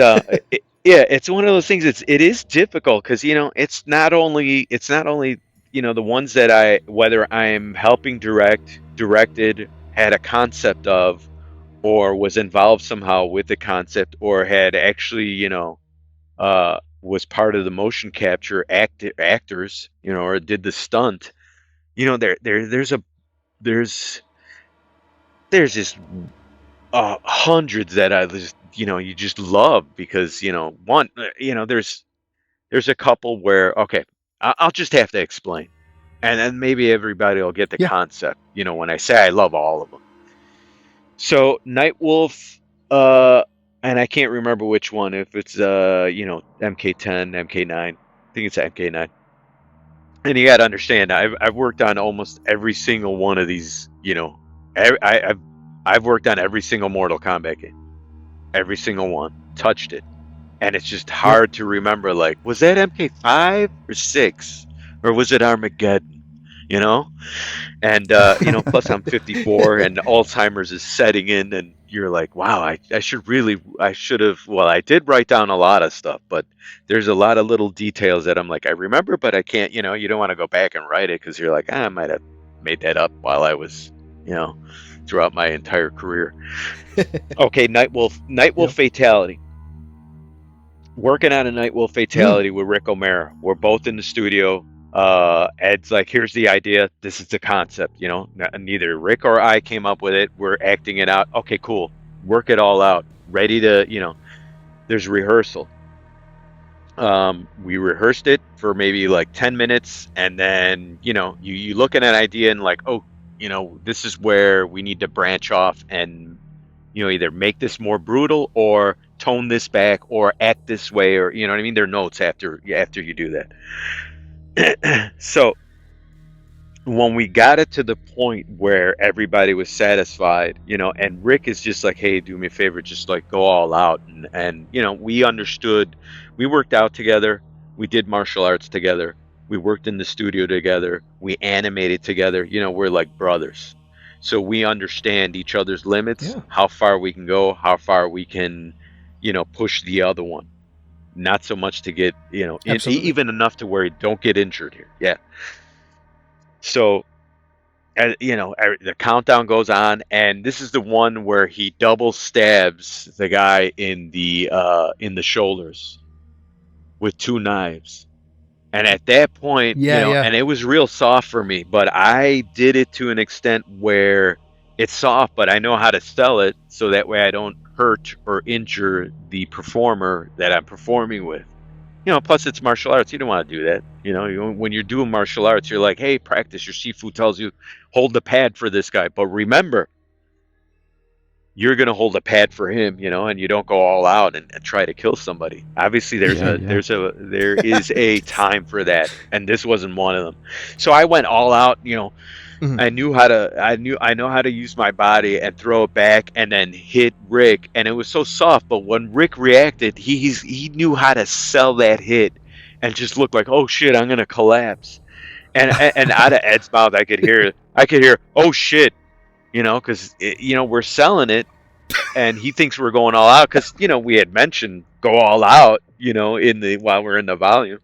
yeah, it's one of those things. It is difficult because it's not only the ones that whether I'm helping directed, had a concept of, or was involved somehow with the concept, or had actually, was part of the motion capture actors, or did the stunt. There's there's just hundreds that I just, you just love, because, one, there's a couple where, okay, I'll just have to explain, and then maybe everybody will get the Yeah. concept, when I say I love all of them. So Nightwolf, and I can't remember which one, if it's MK10, MK9. I think it's MK9. And you got to understand, I've worked on almost every single one of these. I've worked on every single Mortal Kombat game, every single one, touched it, and it's just hard to remember. Like, was that MK5 or 6, or was it Armageddon? You know, and plus I'm 54 and Alzheimer's is setting in, and you're like, wow, I should have. Well, I did write down a lot of stuff, but there's a lot of little details that I'm like, I remember, but I can't. You don't want to go back and write it, because you're like, I might have made that up while I was, throughout my entire career. Okay, Nightwolf Fatality. Working on a Nightwolf Fatality with Rick O'Mara. We're both in the studio. Ed's like, here's the idea. This is the concept. Neither Rick or I came up with it. We're acting it out. Okay, cool. Work it all out. Ready to, there's rehearsal. We rehearsed it for maybe like 10 minutes, and then, you look at an idea and like, oh, this is where we need to branch off and, either make this more brutal or tone this back or act this way, or, you know what I mean? There are notes after you do that. So when we got it to the point where everybody was satisfied, and Rick is just like, hey, do me a favor, just like go all out. And we understood, we worked out together, we did martial arts together, we worked in the studio together, we animated together, we're like brothers. So we understand each other's limits, how far we can go, how far we can, push the other one. Not so much to get, even enough to where you don't get injured here. Yeah. So, the countdown goes on, and this is the one where he double stabs the guy in the shoulders with 2 knives. And at that point, and it was real soft for me, but I did it to an extent where it's soft, but I know how to sell it so that way I don't hurt or injure the performer that I'm performing with. Plus it's martial arts. You don't want to do that. When you're doing martial arts, you're like, hey, practice. Your Shifu tells you, hold the pad for this guy. But remember, you're going to hold a pad for him, and you don't go all out and try to kill somebody. Obviously, there is a time for that, and this wasn't one of them. So I went all out. I know how to use my body and throw it back and then hit Rick, and it was so soft. But when Rick reacted, he knew how to sell that hit, and just looked like, oh shit, I'm gonna collapse. And out of Ed's mouth, I could hear, oh shit. Because we're selling it, and he thinks we're going all out because we had mentioned go all out, while we're in the volume,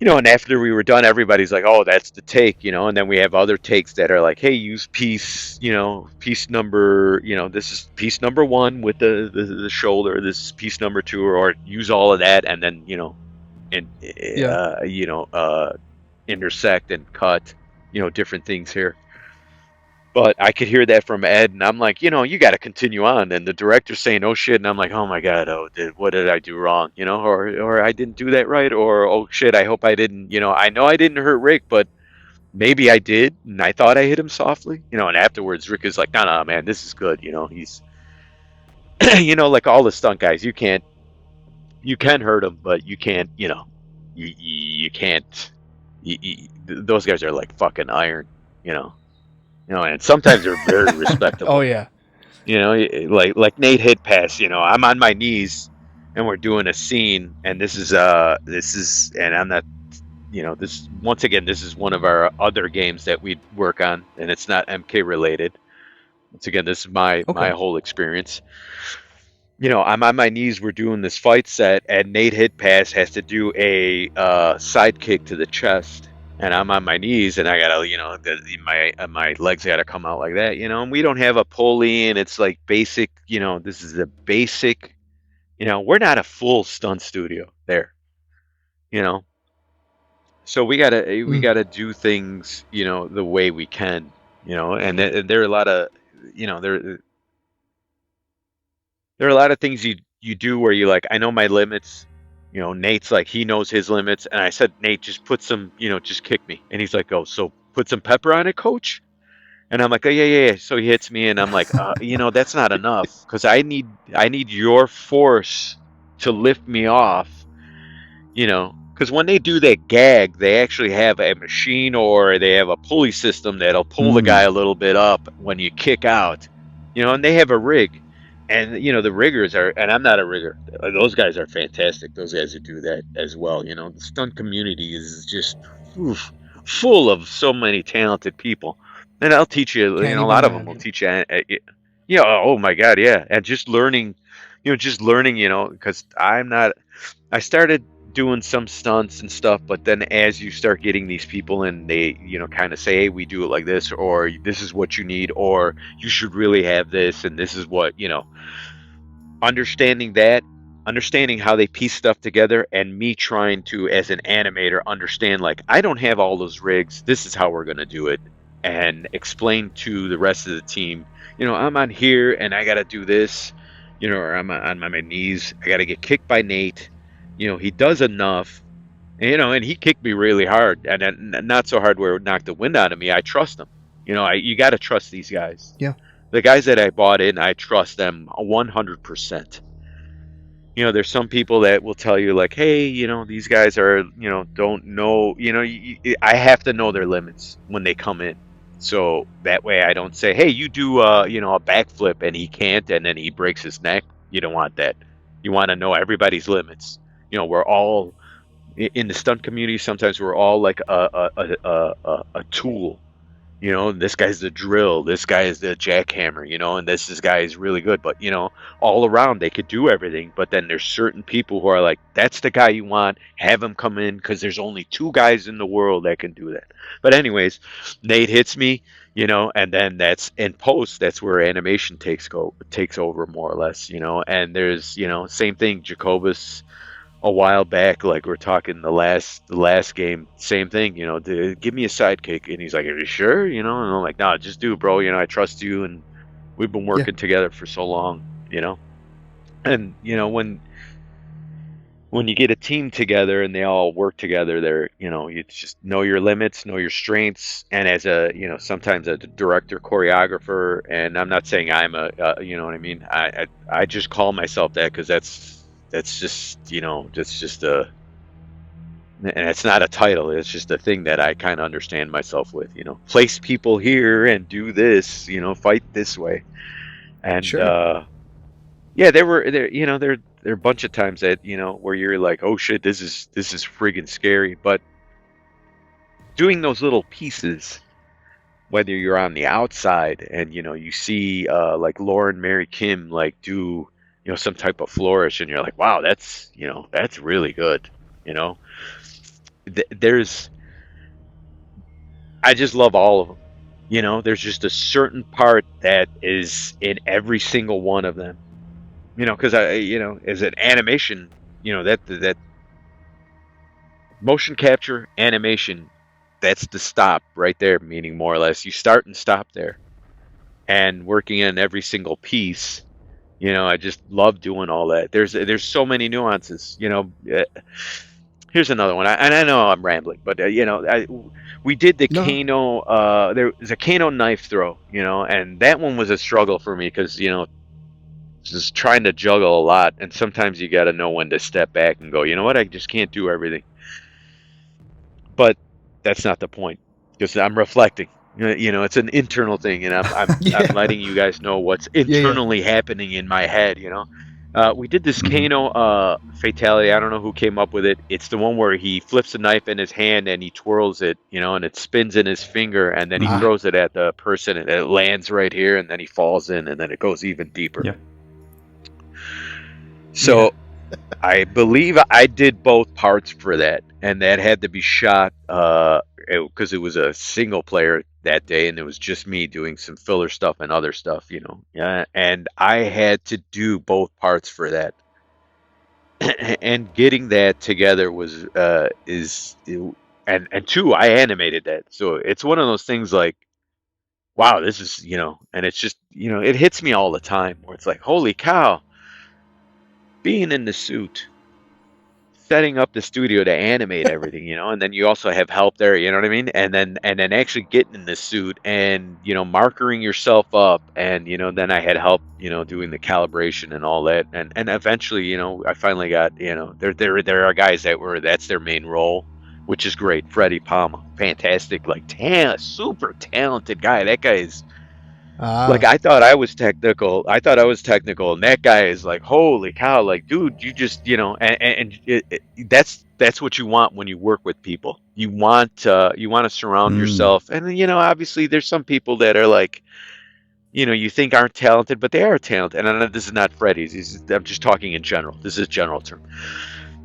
and after we were done, everybody's like, oh, that's the take, and then we have other takes that are like, hey, use piece number, this is piece number 1 with the shoulder, this is piece number 2, or use all of that, and then intersect and cut, different things here. But I could hear that from Ed, and I'm like, you got to continue on. And the director's saying, oh, shit. And I'm like, oh, my God, what did I do wrong? Or I didn't do that right. Or, oh, shit, I hope I didn't, I know I didn't hurt Rick, but maybe I did. And I thought I hit him softly. And afterwards, Rick is like, no, man, this is good. He's, like all the stunt guys, you can hurt him, but you can't, you can't, those guys are like fucking iron, and sometimes they're very respectable. Oh yeah. Like Nate hit pass. I'm on my knees, and we're doing a scene, and this is, and I'm not, this once again, this is one of our other games that we work on, and it's not MK related. Once again, this is my whole experience. I'm on my knees. We're doing this fight set, and Nate hit pass has to do a side kick to the chest. and I'm on my knees, and I gotta, my legs gotta come out like that, and we don't have a pulley, and it's like basic, this is a basic, we're not a full stunt studio there, you know, so Mm. we gotta do things, the way we can, and there are a lot of, there are a lot of things you do where you like, I know my limits. Nate's like, he knows his limits, and I said, Nate, just put some, just kick me, and he's like, oh, so put some pepper on it, coach. And I'm like, oh, yeah, yeah, yeah. So he hits me, and I'm like, that's not enough, because I need your force to lift me off, because when they do that gag, they actually have a machine, or they have a pulley system that'll pull the guy a little bit up when you kick out, and they have a rig. And the riggers are, and I'm not a rigger. Those guys are fantastic. Those guys who do that as well. The stunt community is just oof, full of so many talented people. And I'll teach you. Can't A even lot of them will imagine. teach you. Yeah. Oh my God. Yeah. And just learning. Just learning. Because I'm not. I started doing some stunts and stuff, but then as you start getting these people in, they kind of say, hey, we do it like this, or this is what you need, or you should really have this, and this is what understanding that, understanding how they piece stuff together, and me trying to, as an animator, understand, like, I don't have all those rigs, this is how we're going to do it, and explain to the rest of the team, I'm on here and I got to do this, or I'm on my knees, I got to get kicked by Nate, he does enough, and he kicked me really hard, and not so hard where it would knock the wind out of me. I trust him. You got to trust these guys. Yeah. The guys that I bought in, I trust them 100%. There's some people that will tell you, like, hey, these guys are, don't know, I have to know their limits when they come in. So that way I don't say, hey, you do, a backflip and he can't, and then he breaks his neck. You don't want that. You want to know everybody's limits. We're all in the stunt community. Sometimes we're all like a tool. This guy's the drill, this guy is the jackhammer, and this guy is really good, but all around they could do everything. But then there's certain people who are like, that's the guy you want, have him come in, because there's only two guys in the world that can do that. But anyways, Nate hits me, and then that's in post, that's where animation takes over, more or less, and there's, same thing, Jacobus a while back, like we're talking the last game, same thing, give me a sidekick, and he's like, are you sure, and I'm like, no, just do it, bro, I trust you, and we've been Yeah. working together for so long, and when you get a team together and they all work together, they're, you just know your limits, know your strengths, and as a, sometimes a director, choreographer, and I'm not saying I'm you know what I mean, I just call myself that, because that's just, that's just and it's not a title, it's just a thing that I kind of understand myself with, place people here and do this, fight this way. And Sure. yeah, there are a bunch of times that, where you're like, oh shit, this is friggin' scary. But doing those little pieces, whether you're on the outside and you see like Lauren Mary Kim like do some type of flourish, and you're like, wow, that's really good. you know there's I just love all of them. There's just a certain part that is in every single one of them, because I as an animation, that motion capture animation, that's the stop right there, meaning more or less you start and stop there, and working in every single piece. I just love doing all that. There's so many nuances. Here's another one, and I know I'm rambling, but we did the No. Kano. There was a Kano knife throw, and that one was a struggle for me, because just trying to juggle a lot, and sometimes you got to know when to step back and go, you know what, I just can't do everything. But that's not the point, because I'm reflecting. It's an internal thing, and I'm Yeah. letting you guys know what's Yeah. Yeah. internally happening in my head. We did this Mhm. Kano fatality. I don't know who came up with it. It's the one where he flips a knife in his hand and he twirls it, and it spins in his finger, and then he Mhm. throws it at the person, and it lands right here, and then he falls in, and then it goes even deeper. Yeah. So Yeah. I believe I did both parts for that, and that had to be shot because it was a single player that day, and it was just me doing some filler stuff and other stuff, Yeah, and I had to do both parts for that, and getting that together was and two, I animated that, so it's one of those things like, wow, this is and it's just it hits me all the time where it's like, holy cow, being in the suit, setting up the studio to animate everything, and then you also have help there, you know what I mean? And then actually getting in the suit and markering yourself up, and then I had help, doing the calibration and all that, and eventually, I finally got, there are guys that's their main role, which is great. Freddie Palma, fantastic, like super talented guy. That guy is like, Ah, I thought I was technical. And that guy is like, holy cow, like, dude, you just, and that's what you want when you work with people. You want to surround Mm. yourself, and obviously there's some people that are like, you think aren't talented, but they are talented. And I know this is not Freddie's. I'm just talking in general. This is general term.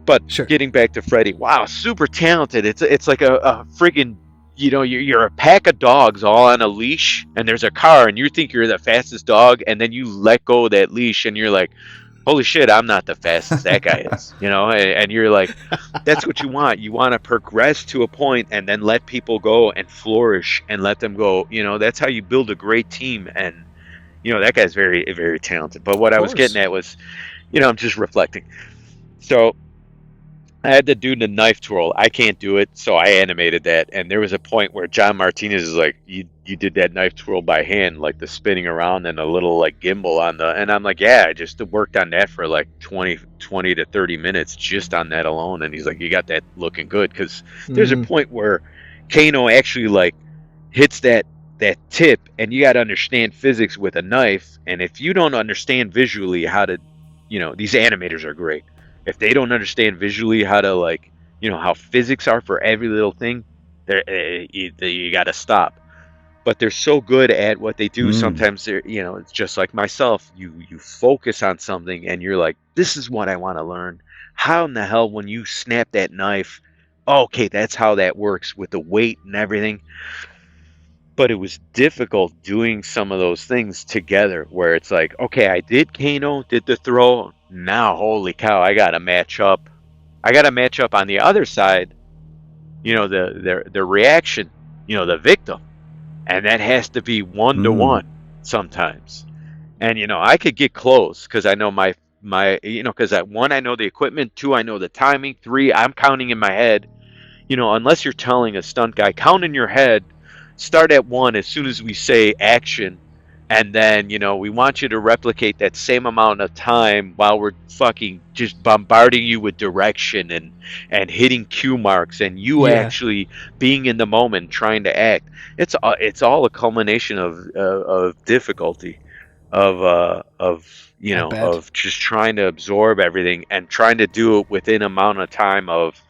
But sure. getting back to Freddie, wow, super talented. It's like a friggin', you're a pack of dogs all on a leash, and there's a car, and you think you're the fastest dog, and then you let go of that leash, and you're like, holy shit, I'm not the fastest. That guy is, and you're like, that's what you want. You want to progress to a point, and then let people go and flourish, and let them go. That's how you build a great team. And that guy's very, very talented. But Of what I was getting course. at was, I'm just reflecting. So I had to do the knife twirl. I can't do it, so I animated that. And there was a point where John Martinez is like, "You did that knife twirl by hand, like the spinning around and a little like gimbal on the." And I'm like, "Yeah, I just worked on that for like 20 to 30 minutes just on that alone." And he's like, "You got that looking good," because there's a Mm, point where Kano actually like hits that tip, and you got to understand physics with a knife. And if you don't understand visually how to, these animators are great. If they don't understand visually how to, like, how physics are for every little thing, you got to stop. But they're so good at what they do. Mm. Sometimes it's just like myself. You focus on something, and you're like, this is what I want to learn. How in the hell, when you snap that knife, okay, that's how that works with the weight and everything. But it was difficult doing some of those things together, where it's like, okay, I did Kano, did the throw. Now, holy cow, I got to match up. I got to match up on the other side, the reaction, the victim. And that has to be one to Mm. one sometimes. And, I could get close because I know because at one, I know the equipment. Two, I know the timing. Three, I'm counting in my head. Unless you're telling a stunt guy, count in your head, start at one as soon as we say action, and then, we want you to replicate that same amount of time while we're fucking just bombarding you with direction and hitting cue marks, and you yeah, actually being in the moment trying to act. It's all a culmination of difficulty, I bet. of just trying to absorb everything and trying to do it within amount of time of,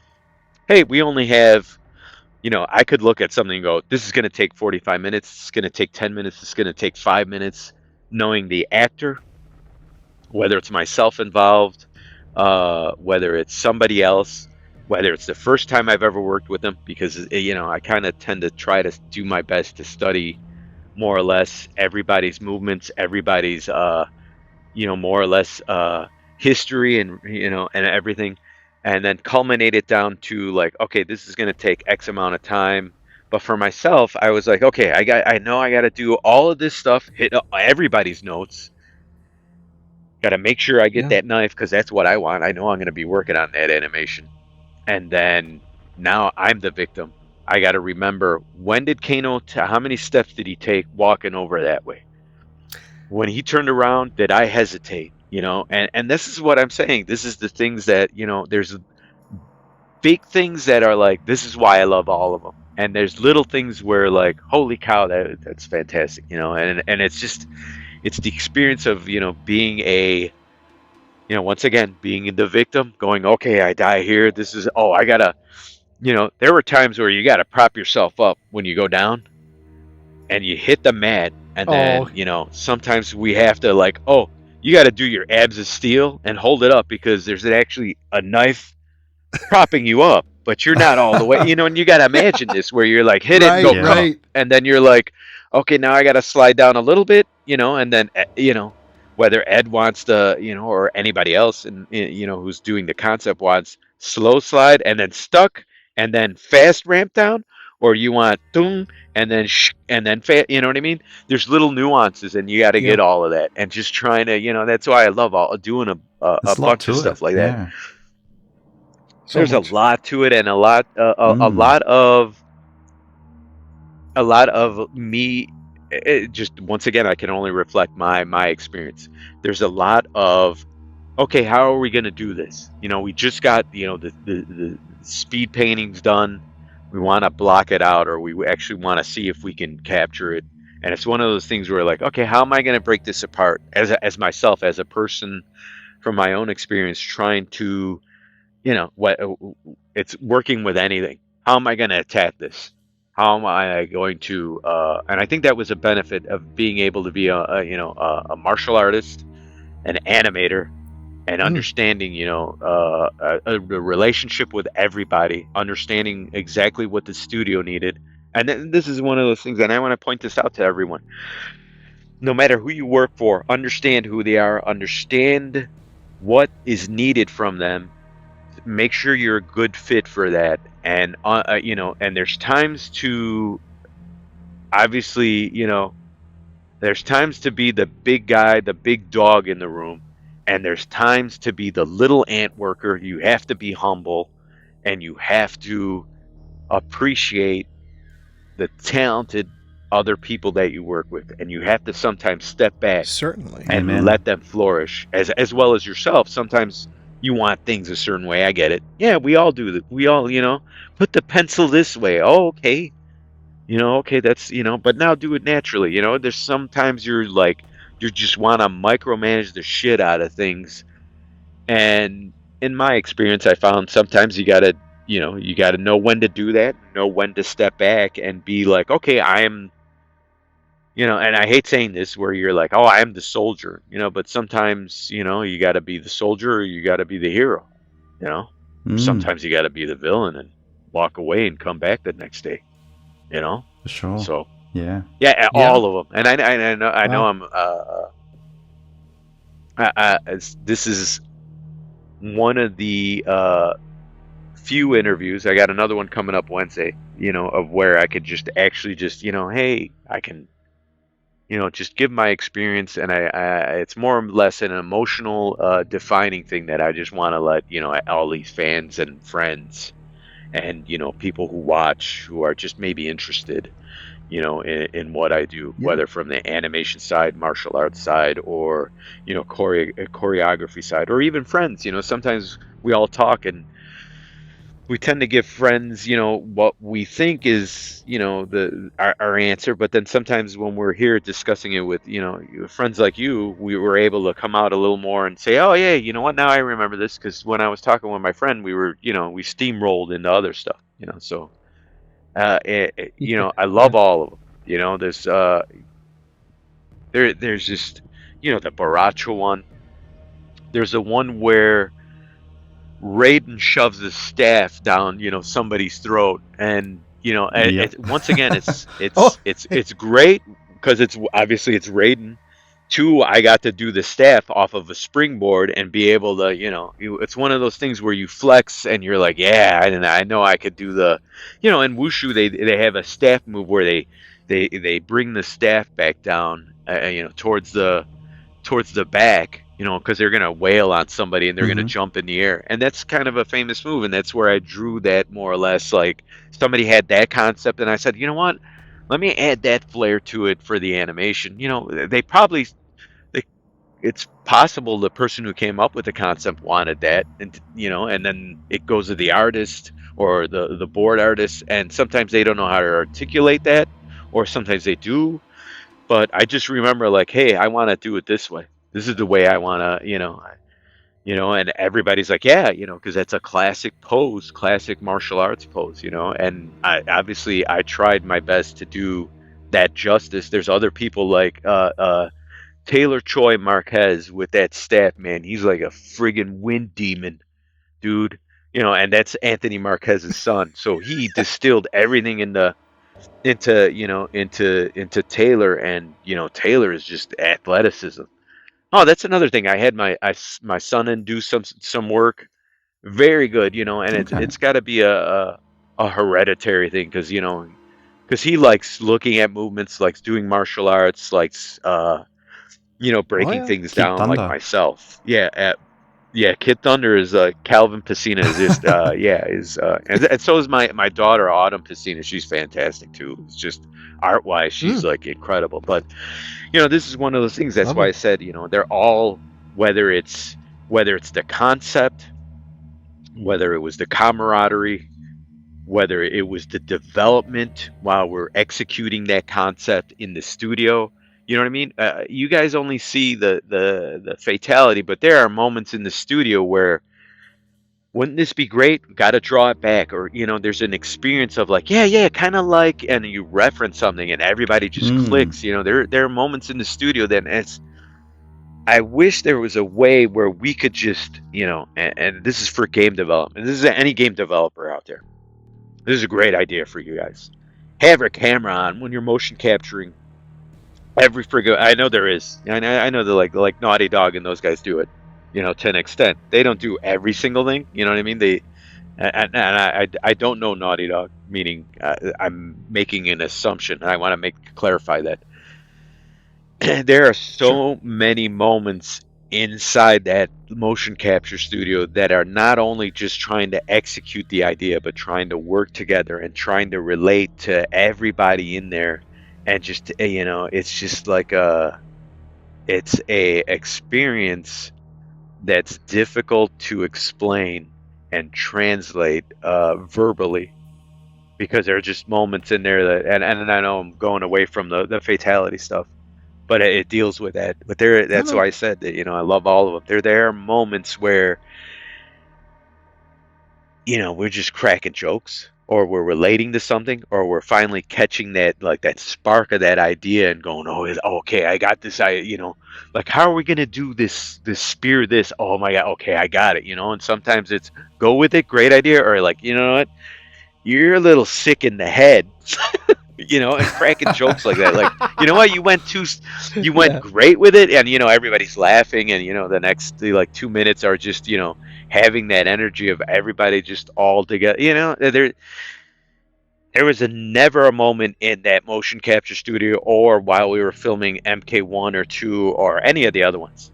hey, we only have, I could look at something and go, this is going to take 45 minutes. It's going to take 10 minutes. It's going to take 5 minutes. Knowing the actor, whether it's myself involved, whether it's somebody else, whether it's the first time I've ever worked with them, because, I kind of tend to try to do my best to study more or less everybody's movements, everybody's, more or less history, and everything, and then culminate it down to like, okay, this is going to take X amount of time. But for myself, I was like, okay, I know I got to do all of this stuff, hit everybody's notes, got to make sure I get Yeah. that knife because that's what I want. I know I'm going to be working on that animation, and then now I'm the victim. I got to remember, when did Kano, how many steps did he take walking over that way? When he turned around, did I hesitate? And this is what I'm saying. This is the things that, there's big things that are like, this is why I love all of them. And there's little things where like, holy cow, that's fantastic, and it's just, it's the experience of, being once again, being the victim, going, okay, I die here. This is, oh, I gotta, there were times where you gotta prop yourself up when you go down and you hit the mat. And Oh, then, sometimes we have to like, oh, you got to do your abs of steel and hold it up because there's actually a knife propping you up, but you're not all the way, and you got to imagine this where you're like, hit it and Right, go, Yeah. right. and then you're like, okay, now I got to slide down a little bit, and then, whether Ed wants to, or anybody else, and, who's doing the concept wants slow slide and then stuck and then fast ramp down, or you want dung and then and then you know what I mean? There's little nuances and you got to Yeah. get all of that and just trying to, that's why I love doing a There's a lot bunch of to it. stuff like that. Yeah. So There's a much. lot to it and a lot Mm. a lot of me. Just once again, I can only reflect my experience. There's a lot of, okay, how are we going to do this? We just got the speed paintings done. We want to block it out, or we actually want to see if we can capture it. And it's one of those things where like, okay, how am I going to break this apart as myself, as a person, from my own experience, trying to what it's working with anything. How am I going to attack this? How am I going to? And I think that was a benefit of being able to be a martial artist, an animator, and understanding the relationship with everybody, understanding exactly what the studio needed. And then this is one of those things, and I want to point this out to everyone. No matter who you work for, understand who they are, understand what is needed from them, make sure you're a good fit for that. And and there's times to, obviously, there's times to be the big guy, the big dog in the room, and there's times to be the little ant worker. You have to be humble, and you have to appreciate the talented other people that you work with, and you have to sometimes step back Certainly. and Amen. let them flourish as well as yourself. Sometimes you want things a certain way. I get it. Yeah, we all do that. We all, put the pencil this way. Oh, okay. Okay, that's, but now do it naturally. There's sometimes you're like, you just want to micromanage the shit out of things. And in my experience, I found sometimes you got to know when to do that, know when to step back and be like, okay, I am, and I hate saying this where you're like, oh, I am the soldier, but sometimes, you got to be the soldier or you got to be the hero, you know, or Mm. sometimes you got to be the villain and walk away and come back the next day, you know? For sure. So, Yeah. yeah, Yeah. all of them. And I know Wow. this is one of the few interviews. I got another one coming up Wednesday, of where I could just actually just, hey, I can, just give my experience, and it's more or less an emotional, defining thing that I just want to let, all these fans and friends and, people who watch who are just maybe interested, in what I do, Yeah. whether from the animation side, martial arts side, or, choreography side, or even friends. Sometimes we all talk and we tend to give friends, what we think is, our answer. But then sometimes when we're here discussing it with, friends like you, we were able to come out a little more and say, oh yeah, you know what? Now I remember this because when I was talking with my friend, we were, we steamrolled into other stuff, So, I Yeah. love all of them. There's just, the Bo Rai Cho one. There's a one where Raiden shoves his staff down, somebody's throat, and Yep. once again, it's Oh, it's it's it's great because it's obviously it's Raiden. Two, I got to do the staff off of a springboard and be able to, it's one of those things where you flex and you're like, yeah, I know I could do the, in wushu they have a staff move where they bring the staff back down, towards the back, because they're going to wail on somebody and they're going to Hmm. jump in the air. And that's kind of a famous move. And that's where I drew that more or less. Like somebody had that concept, and I said, you know what? Let me add that flair to it for the animation. They probably, it's possible the person who came up with the concept wanted that, and then it goes to the artist or the board artist. And sometimes they don't know how to articulate that, or sometimes they do, but I just remember like, hey, I want to do it this way. This is the way I want to, and everybody's like, yeah, because that's a classic pose, classic martial arts pose, and I tried my best to do that justice. There's other people like Taylor Choi Marquez with that staff, man, he's like a friggin' wind demon, dude. And that's Anthony Marquez's son. So he distilled everything into Taylor, and Taylor is just athleticism. Oh, that's another thing. I had my son in do some work. Very good, and it's Okay. it's got to be a hereditary thing, because he likes looking at movements, likes doing martial arts, likes Oh breaking yeah. things Kid down like Thunder. myself. Yeah, Kid Thunder is Calvin Pesina is just and so is my daughter Autumn Pesina. She's fantastic too. It's just art wise, she's Mm, like incredible. But this is one of those things. That's why I lovely. said they're all, whether it's the concept, whether it was the camaraderie, whether it was the development while we're executing that concept in the studio. You know what I mean? You guys only see the fatality, but there are moments in the studio where, wouldn't this be great? Got to draw it back, or there's an experience of like, yeah, kind of like, and you reference something, and everybody just Mm. clicks. There are moments in the studio that I wish there was a way where we could just, and this is for game development. This is any game developer out there. This is a great idea for you guys. Have your camera on when you're motion capturing every friggin'. I know there is. I know that like Naughty Dog and those guys do it, to an extent. They don't do every single thing. You know what I mean? I don't know Naughty Dog, meaning I'm making an assumption, and I want to clarify that. There are Sure. so many moments inside that motion capture studio that are not only just trying to execute the idea, but trying to work together and trying to relate to everybody in there, and just it's just like it's a experience that's difficult to explain and translate verbally, because there are just moments in there that, and I know I'm going away from the fatality stuff, but it deals with that. But No, that's no. why I said that, I love all of them. There are moments where, we're just cracking jokes, or we're relating to something, or we're finally catching that spark of that idea and going, oh, okay, I got this. Like, how are we gonna do this spear? This, oh my god, okay, I got it. And sometimes it's go with it, great idea, or like, you know what, you're a little sick in the head. And cracking jokes like that. Like, you know what, you went Yeah. great with it, and everybody's laughing, and the next like 2 minutes are just having that energy of everybody just all together. There was never a moment in that motion capture studio, or while we were filming MK1 or 2 or any of the other ones.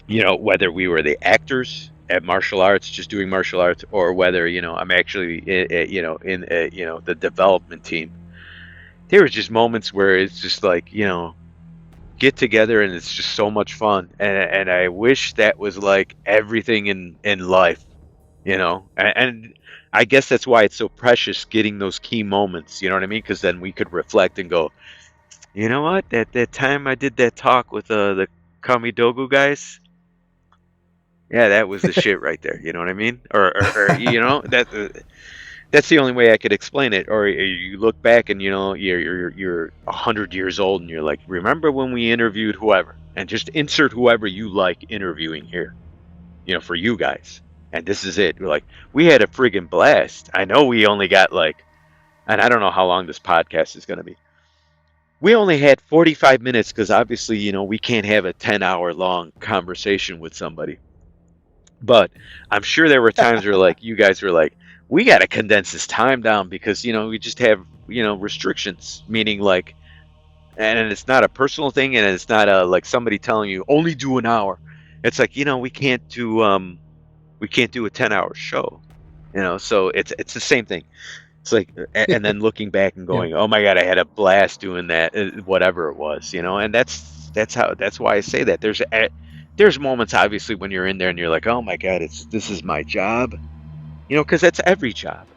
Whether we were the actors at martial arts, just doing martial arts, or whether I'm actually in the development team. There was just moments where it's just like, get together, and it's just so much fun, and I wish that was like everything in life, and I guess that's why it's so precious getting those key moments, you know what I mean, because then we could reflect and go, you know what, that time I did that talk with the Kamidogu guys, yeah, that was the shit right there, you know what I mean, or that's the only way I could explain it. Or you look back and you're 100 years old, and you're like, remember when we interviewed whoever, and just insert whoever you like interviewing here, for you guys. And this is it. We're like, we had a friggin' blast. I know we only got like, and I don't know how long this podcast is going to be. We only had 45 minutes because obviously, we can't have a 10-hour long conversation with somebody. But I'm sure there were times where like you guys were like, we got to condense this time down because we just have restrictions, meaning like, and it's not a personal thing, and it's not a like somebody telling you only do an hour. It's like we can't do a 10-hour show, so it's the same thing. It's like, and then looking back and Yeah. going, oh my god, I had a blast doing that, whatever it was, and that's why I say that there's moments obviously when you're in there and you're like, oh my god, this is my job, because that's every job,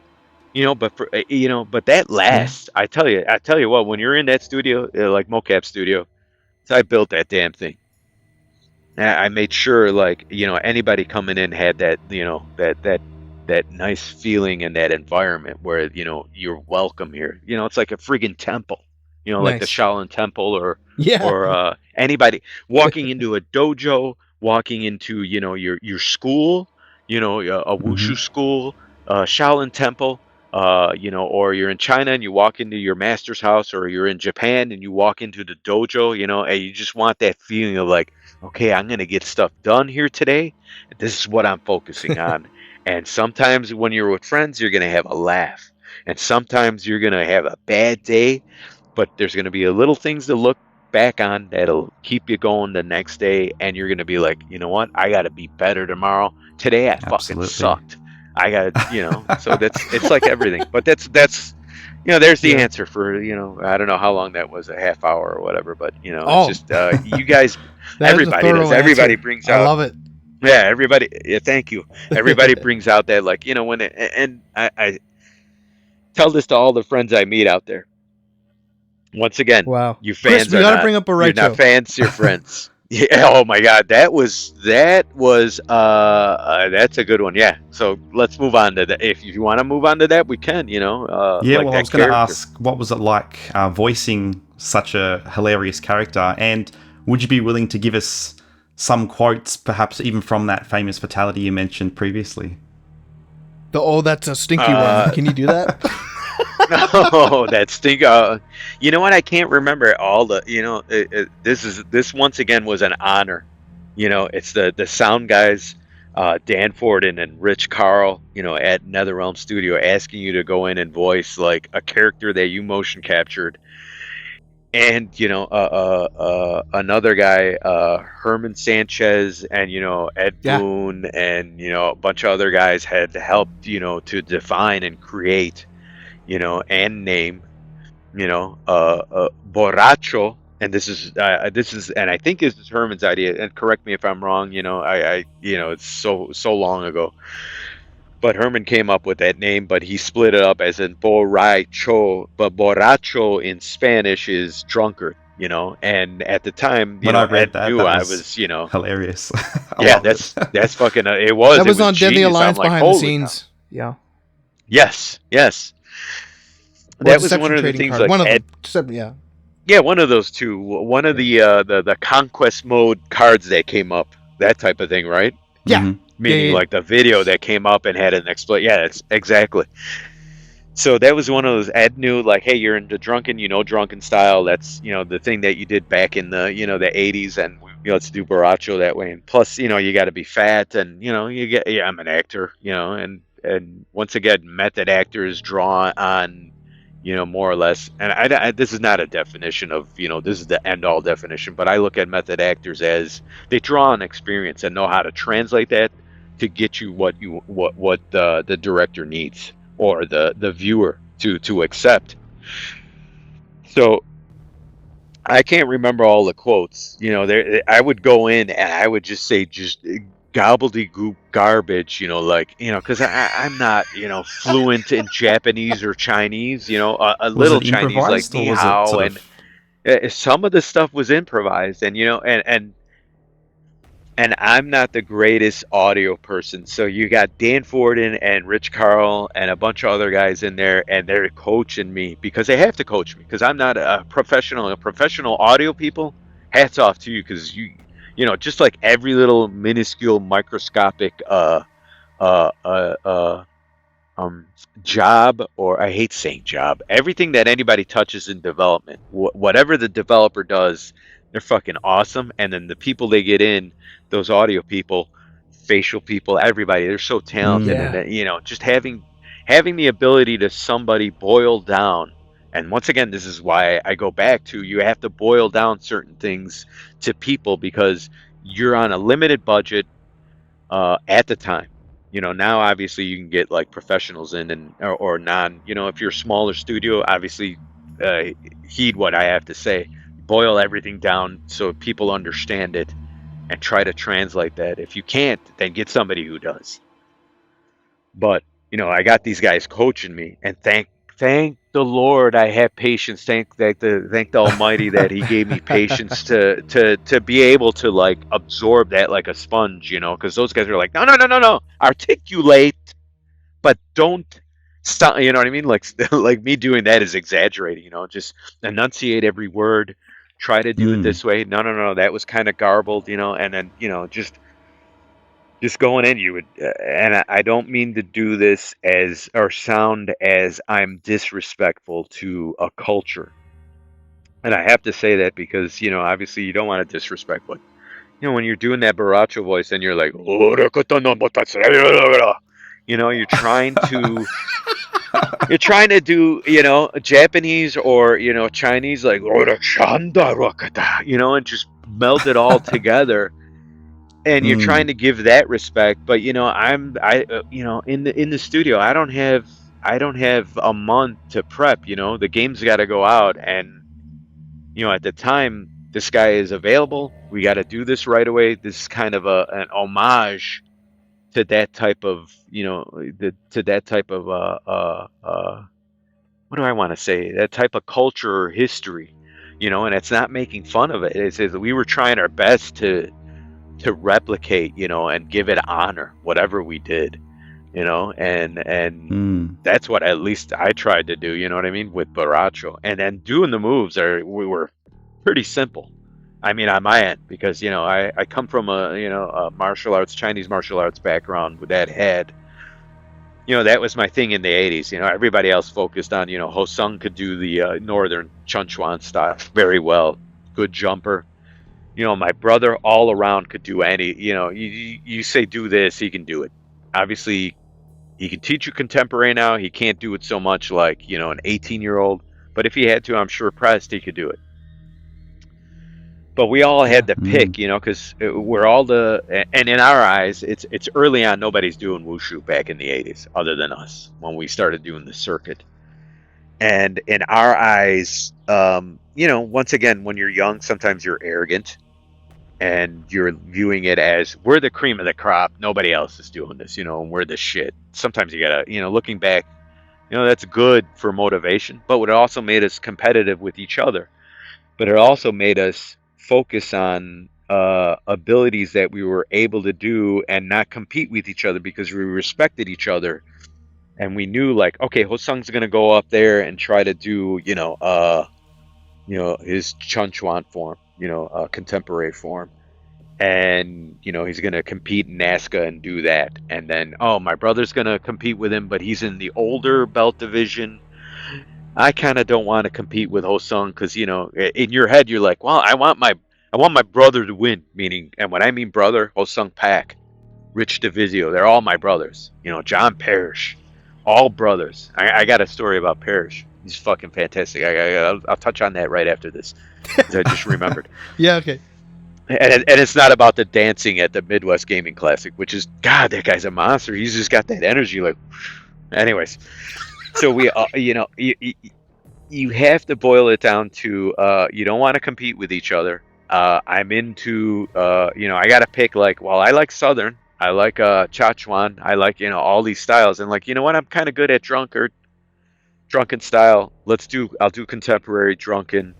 but that Yeah. lasts. I tell you what, when you're in that studio, like Mokap studio, so I built that damn thing. I made sure, like, anybody coming in had that, that nice feeling and that environment where, you're welcome here. It's like a friggin' temple. like the Nice. Shaolin Temple Yeah. or anybody walking into a dojo, walking into your school, a Hmm. wushu school, Shaolin Temple, or you're in China and you walk into your master's house, or you're in Japan and you walk into the dojo, and you just want that feeling of like, okay, I'm gonna get stuff done here today. This is what I'm focusing on. And sometimes when you're with friends, you're gonna have a laugh, and sometimes you're gonna have a bad day, but there's gonna be a little things to look back on that'll keep you going the next day, and you're gonna be like, you know what, I gotta be better tomorrow. Today I fucking Absolutely. sucked. I got so it's like everything. But that's there's the Yeah. answer for, I don't know how long that was, a half hour or whatever, but it's Oh, just you guys, that is a everybody does. thorough Everybody answer. brings I out, love it. yeah, everybody, yeah, thank you. Everybody brings out that, like, when and I tell this to all the friends I meet out there. Once again, Wow. you Chris, fans we are got to not, bring up Bo Rai you're not Cho. fans, you're friends. Yeah, oh my God, that was that's a good one. Yeah. So let's move on to that. If you want to move on to that, we can, Yeah, like well, I that was going to character. ask, what was it like voicing such a hilarious character? And would you be willing to give us some quotes, perhaps even from that famous fatality you mentioned previously? That's a stinky one. Uh, Can you do that? no, that stink. You know what? I can't remember all the, this once again was an honor. It's the sound guys, Dan Forden and Rich Carl, at NetherRealm Studio, asking you to go in and voice like a character that you motion captured. And another guy, Herman Sanchez, and Ed Yeah. Boon, and a bunch of other guys had helped to define and create, and name, Bo Rai Cho. And this is, and I think this is Herman's idea. And correct me if I'm wrong. It's so long ago. But Herman came up with that name, but he split it up as in Bo Rai Cho. But borracho in Spanish is drunkard. And at the time, When I Ed read that, knew that I was was, hilarious. I yeah, loved it. that's fucking. That It was was on Deadly genius. I'm Alliance like, behind the holy cow. scenes. Yeah. Yes. Or That was Deception one of the Trading things, Card. like One of Ed. them. Yeah. Yeah, one of those two. One of Yeah. the conquest mode cards that came up, that type of thing, right? Yeah. Hmm. Meaning Yeah. like the video that came up and had an exploit. Yeah, it's exactly. So that was one of those. Ed knew, like, hey, you're into drunken, drunken style. That's the thing that you did back in the the 80s, and let's do Baracho that way. And plus, you got to be fat, and you get. Yeah, I'm an actor, and once again, method actors draw on, more or less. And this is not a definition of, this is the end all definition, but I look at method actors as they draw on experience and know how to translate that to get you what the director needs, or the viewer to accept. So I can't remember all the quotes. There I would go in and I would just say just gobbledygook garbage. Because I'm not fluent in Japanese or Chinese. A Was little it Chinese, like improvised or ni was it hao, sort and of. some of the stuff was improvised, and and I'm not the greatest audio person. So you got Dan Forden and Rich Carl and a bunch of other guys in there, and they're coaching me because they have to coach me because I'm not a professional. Professional audio people, hats off to you, because just like every little minuscule microscopic uh, uh, uh, um, job, or I hate saying job, everything that anybody touches in development, whatever the developer does, they're fucking awesome. And then the people they get in, those audio people, facial people, everybody, they're so talented. Mm, Yeah. And just having the ability to somebody boil down. And once again, this is why I go back to, you have to boil down certain things to people, because you're on a limited budget at the time. Now obviously you can get like professionals in, and or non. If you're a smaller studio, obviously uh, heed what I have to say. Boil everything down so people understand it, and try to translate that. If you can't, then get somebody who does. But I got these guys coaching me, and thank the Lord I have patience. Thank the Almighty that He gave me patience to be able to like absorb that like a sponge, because those guys are like, no, articulate, but don't stop, you know what I mean? Like like me doing that is exaggerating, you know, just enunciate every word, try to do it Mm. this way. No, no, no, that was kind of garbled, you know, and then, you know, just going in, you would, and I don't mean to do this as or sound as I'm disrespectful to a culture. And I have to say that because, you know, obviously you don't want to disrespect, but, you know, when you're doing that Baracho voice and you're like, you know, you're trying to do, you know, Japanese or, you know, Chinese, like, you know, and just meld it all together. And you're trying Mm. to give that respect, but you know, you know, in the studio, I don't have a month to prep. You know, the game's got to go out, and you know, at the time this guy is available, we got to do this right away. This is kind of an homage to that type of, you know, to that type of what do I want to say? That type of culture or history, you know, and it's not making fun of it. It's we were trying our best to replicate, you know, and give it honor, whatever we did, you know, and Mm. that's what at least I tried to do, you know what I mean, with Baracho. And then doing the moves we were pretty simple. I mean, on my end, because you know, I come from a, you know, a martial arts, Chinese martial arts background with that had, you know, that was my thing in the 80s. You know, everybody else focused on, you know, Hosung could do the northern Chunchuan style very well, good jumper. You know, my brother all around could do any, you know, you say do this, he can do it. Obviously, he can teach you contemporary now. He can't do it so much like, you know, an 18-year-old. But if he had to, I'm sure pressed, he could do it. But we all Yeah. had to Mm. pick, you know, because we're all and in our eyes, it's early on. Nobody's doing wushu back in the 80s other than us when we started doing the circuit. And in our eyes, you know, once again, when you're young, sometimes you're arrogant and you're viewing it as we're the cream of the crop. Nobody else is doing this, you know, and we're the shit. Sometimes you gotta, you know, looking back, you know, that's good for motivation, but it also made us competitive with each other. But it also made us focus on abilities that we were able to do and not compete with each other because we respected each other. And we knew like, okay, Hosung's gonna go up there and try to do, you know, his Chunchuan form, you know, contemporary form, and you know he's gonna compete in NASCA and do that. And then my brother's gonna compete with him, but he's in the older belt division. I kind of don't want to compete with Hosung because you know in your head you're like, well, I want my brother to win. Meaning, and when I mean brother, Hosung Pak, Rich Divisio, they're all my brothers. You know, John Parrish, all brothers. I got a story about Parrish. He's fucking fantastic. I'll touch on that right after this because I just remembered. Yeah. Okay. And it's not about the dancing at the Midwest Gaming Classic, which is God, that guy's a monster. He's just got that energy. Like, anyways, so we, you know, you have to boil it down to you don't want to compete with each other. I'm into, you know, I got to pick like, well, I like Southern, I like Chachuan, I like, you know, all these styles, and like, you know what, I'm kind of good at drunken style. I'll do contemporary drunken,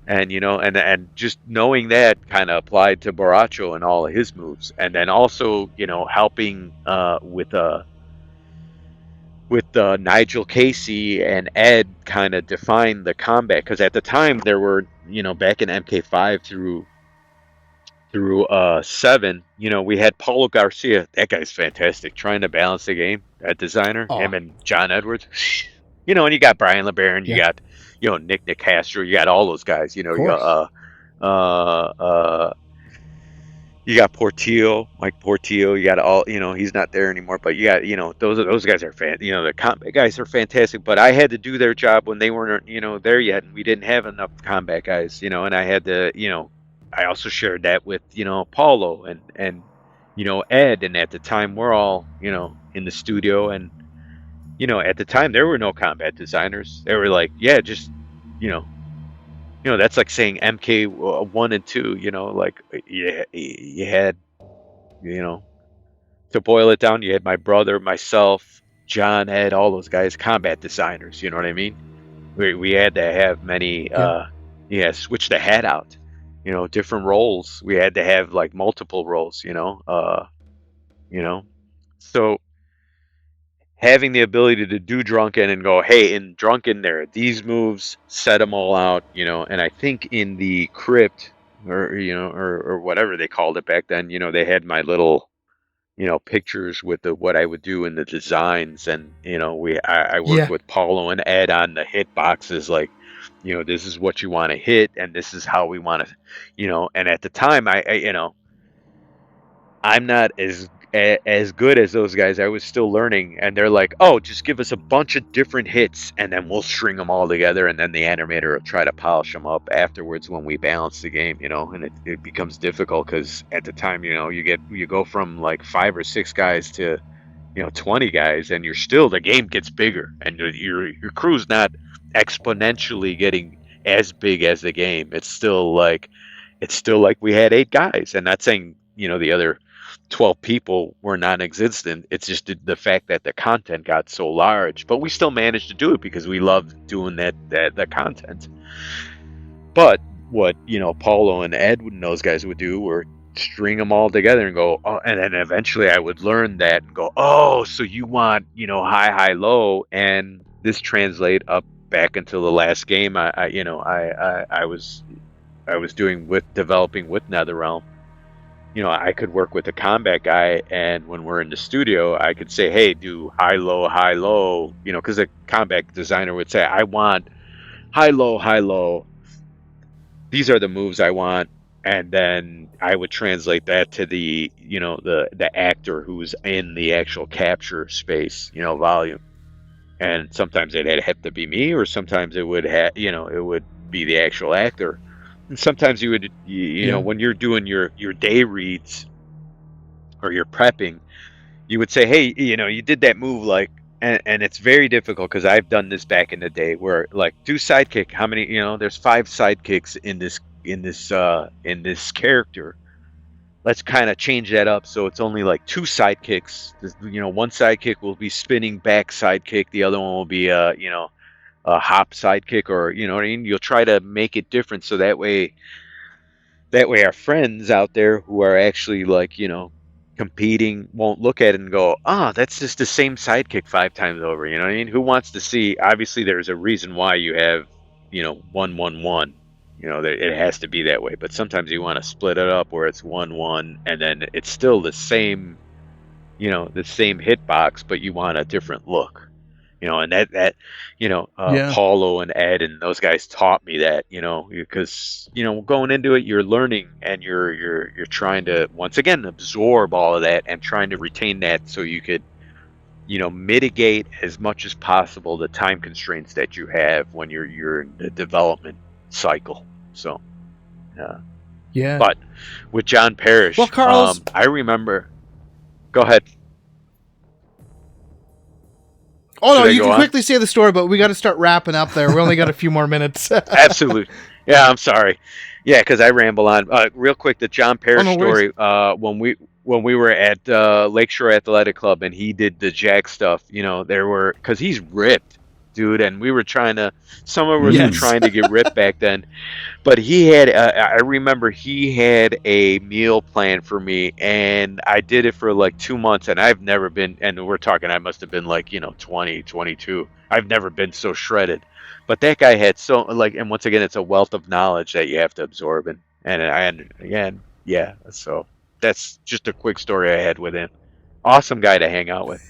and you know, and just knowing that kind of applied to Baracho and all of his moves, and then also, you know, helping with Nigel Casey and Ed kind of define the combat, because at the time there were, you know, back in MK5 through 7, you know, we had Paulo Garcia. That guy's fantastic, trying to balance the game. That designer, him Oh, and John Edwards. You know, and you got Brian LeBaron, you yeah. got, you know, Nick Nicastro, you got all those guys. You Of know, you got course. you got Portillo, Mike Portillo. You got all, you know, he's not there anymore, but you got, you know, those guys are you know, the combat guys are fantastic. But I had to do their job when they weren't, you know, there yet, and we didn't have enough combat guys, you know, and I had to, you know, I also shared that with, you know, Paulo and you know, Ed, and at the time we're all, you know, in the studio, and you know, at the time there were no combat designers. They were like, yeah, just, you know, that's like saying MK 1 and 2. You know, like you had, you know, to boil it down, you had my brother, myself, John, Ed, all those guys, combat designers. You know what I mean? We had to have many, Yeah. yeah, switch the hat out. You know, different roles. We had to have like multiple roles. You know, so having the ability to do Drunken and go, hey, in Drunken there are these moves, set them all out, and I think in the crypt or whatever they called it back then, they had my little pictures with what I would do in the designs, and I worked Yeah. with Paulo and Ed on the hit boxes, like this is what you want to hit, and this is how we want to, and at the time I'm not as good as those guys. I was still learning, and they're like, "Oh, just give us a bunch of different hits, and then we'll string them all together, and then the animator will try to polish them up afterwards when we balance the game." And it becomes difficult because at the time, you go from like 5 or 6 guys to 20 guys, and the game gets bigger, and your crew's not exponentially getting as big as the game. It's still like we had 8 guys, and not saying the other 12 people were non-existent. It's just the fact that the content got so large, but we still managed to do it because we loved doing the content. But what Paulo and Ed and those guys would do were string them all together and go, oh, and then eventually I would learn that and go, oh, so you want high, high, low, and this translate up back until the last game. I was developing with NetherRealm. I could work with a combat guy, and when we're in the studio, I could say, hey, do high, low, because the combat designer would say, I want high, low. These are the moves I want. And then I would translate that to the actor who's in the actual capture space, volume. And sometimes it'd have to be me, or sometimes it would it would be the actual actor. And sometimes you would, when you're doing your day reads or you're prepping, you would say, hey, you did that move, like, and it's very difficult because I've done this back in the day where, like, do sidekick. How many, there's 5 sidekicks in this character. Let's kind of change that up so it's only like 2 sidekicks. One sidekick will be spinning back sidekick, the other one will be a hop sidekick, or what I mean. You'll try to make it different so that way our friends out there who are actually, like, competing won't look at it and go, that's just the same sidekick 5 times over. You know what I mean? Who wants to see? Obviously, there's a reason why you have 1-1-1. It has to be that way. But sometimes you want to split it up where it's 1-1, and then it's still the same hitbox, but you want a different look. And Yeah. Paulo and Ed and those guys taught me that, because going into it, you're learning, and you're trying to, once again, absorb all of that and trying to retain that so you could mitigate as much as possible the time constraints that you have when you're in the development cycle. So Yeah. but with John Parrish, Well, Carlos, I remember. Go ahead. oh no, Should I you go can on? quickly say the story, but we got to start wrapping up there. We only got a few more minutes. Absolutely. Yeah, I'm sorry. Yeah, because I ramble on. Real quick, the John Parrish no worries. story. When we were at Lakeshore Athletic Club and he did the Jack stuff, because he's ripped, dude, and we were trying to. Some of us were Yes. trying to get ripped back then. But I remember he had a meal plan for me, and I did it for like 2 months, and I've never been, and we're talking, I must have been like, 20, 22. I've never been so shredded. But that guy had and once again, it's a wealth of knowledge that you have to absorb. Yeah. So that's just a quick story I had with him. Awesome guy to hang out with.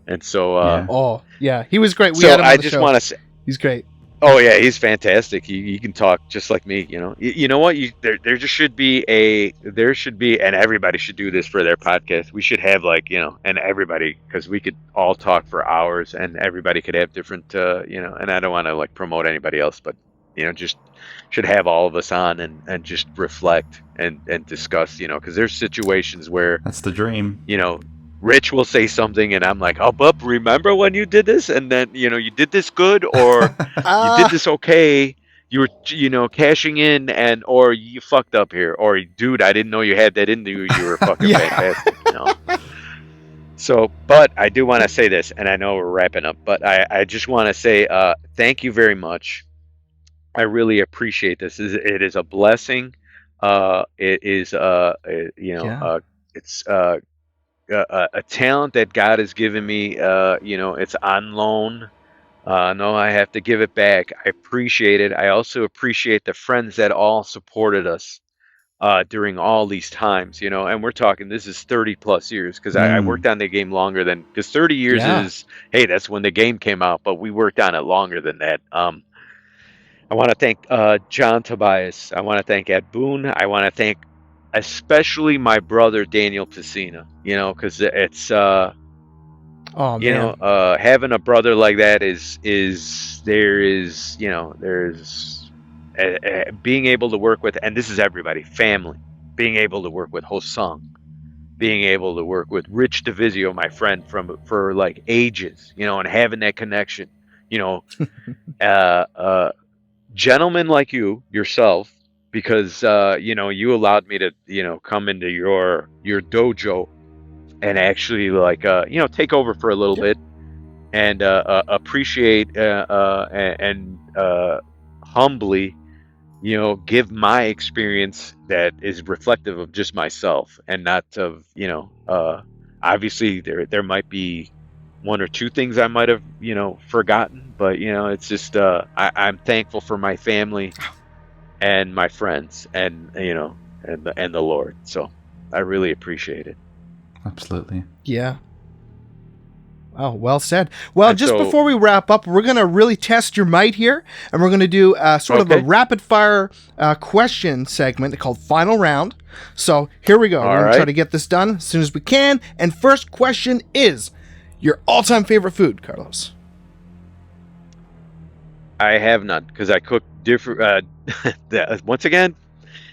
And so, Yeah. Oh yeah, he was great. We so had him on I the just show. want to say, He's great. oh yeah, he's fantastic. He can talk just like me. You know what? There just should be and everybody should do this for their podcast. We should have, like, and everybody, because we could all talk for hours, and everybody could have different And I don't want to, like, promote anybody else, but just should have all of us on and just reflect and discuss. Because there's situations where That's the dream. Rich will say something, and I'm like, "Oh, bub, remember when you did this? And then you did this good, or you did this okay. You were cashing in, or you fucked up here, or dude, I didn't know you had that in you. You were fucking fantastic." So, but I do want to say this, and I know we're wrapping up, but I just want to say thank you very much. I really appreciate this. It is a blessing. It is Yeah. it's a talent that God has given me. It's on loan. No, I have to give it back. I appreciate it. I also appreciate the friends that all supported us during all these times, and we're talking, this is 30 plus years, because I Mm. worked on the game longer than, because 30 years Yeah. is, hey, that's when the game came out, but we worked on it longer than that. I want to thank John Tobias. I want to thank Ed Boone. I want to thank especially my brother Daniel Pesina, because it's Oh man. having a brother like that is there is there's being able to work with, and this is everybody, family, being able to work with Hosung, being able to work with Rich Divisio, my friend for like ages, and having that connection, you know, gentlemen like yourself, because you allowed me to come into your dojo and actually like take over for a little Yep. bit, and appreciate and humbly give my experience that is reflective of just myself and not of obviously there might be one or two things I might have forgotten, but it's just I'm thankful for my family and my friends, and and the Lord, so I really appreciate it. Absolutely. Yeah. Oh, well said. Well, And just so, before we wrap up, we're going to really test your might here, and we're going to do sort of a okay, rapid fire question segment called Final Round. So here we go. all We're going to try right. to get this done as soon as we can. And first question is your all time favorite food, Carlos? I have none, because I cook different. Once again,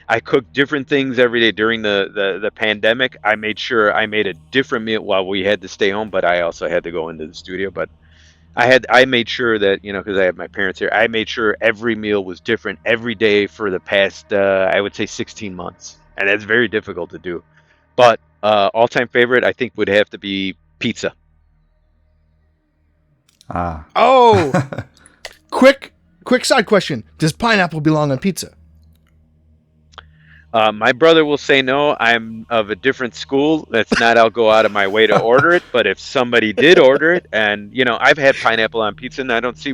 I cooked different things every day during the pandemic. I made sure I made a different meal while we had to stay home, but I also had to go into the studio. But I made sure that because I have my parents here, I made sure every meal was different every day for the past I would say 16 months, and that's very difficult to do. But all time favorite I think would have to be pizza. Ah. Oh, quick side question. Does pineapple belong on pizza? My brother will say no. I'm of a different school. That's not, I'll go out of my way to order it. But if somebody did order it, and I've had pineapple on pizza, and I don't see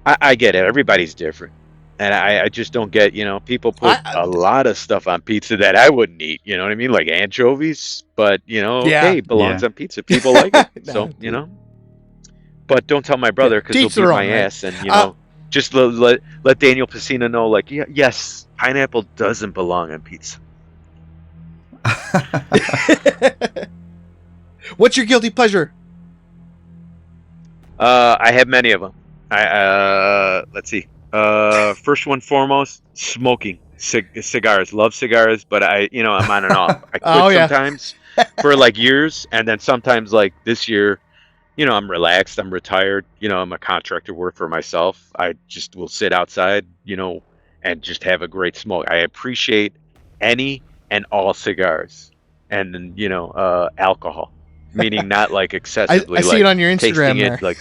I get it. Everybody's different, and I just don't get. People put I a lot of stuff on pizza that I wouldn't eat. You know what I mean, like anchovies. But yeah. okay, it belongs Yeah. on pizza. People like it, Nah, so But don't tell my brother, because to he'll each their beat own, my right? ass, and Uh, just let Daniel Pesina know, like, yeah, yes, pineapple doesn't belong on pizza. What's your guilty pleasure? I have many of them. Let's see. First one foremost, smoking cigars. Love cigars, but I'm on and off. I Oh quit yeah. sometimes for like years, and then sometimes like this year, I'm relaxed. I'm retired. I'm a contractor, work for myself. I just will sit outside, and just have a great smoke. I appreciate any and all cigars, and then alcohol, meaning not like I excessively, see it like on your tasting Instagram it there. like,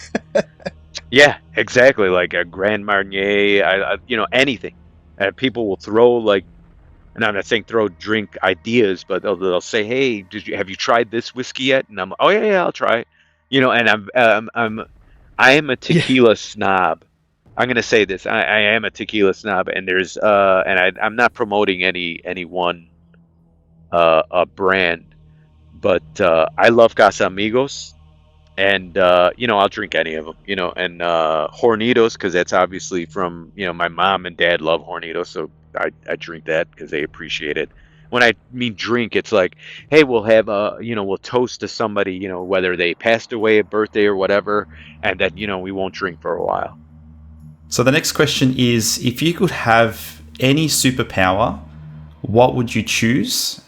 yeah, exactly, like a Grand Marnier. Anything. And people will throw like, and I'm not saying throw drink ideas, but they'll say, "Hey, have you tried this whiskey yet?" And I'm like, "Oh yeah, yeah, I'll try it." And I am a Yeah. tequila snob. I'm gonna say this. I am a tequila snob, and I'm not promoting any one a brand, but I love Casamigos, and I'll drink any of them, and Hornitos, because that's obviously from my mom and dad love Hornitos, so I drink that because they appreciate it. When I mean drink, it's like, hey, we'll have we'll toast to somebody, whether they passed away, a birthday or whatever, and that we won't drink for a while. So the next question is, if you could have any superpower, what would you choose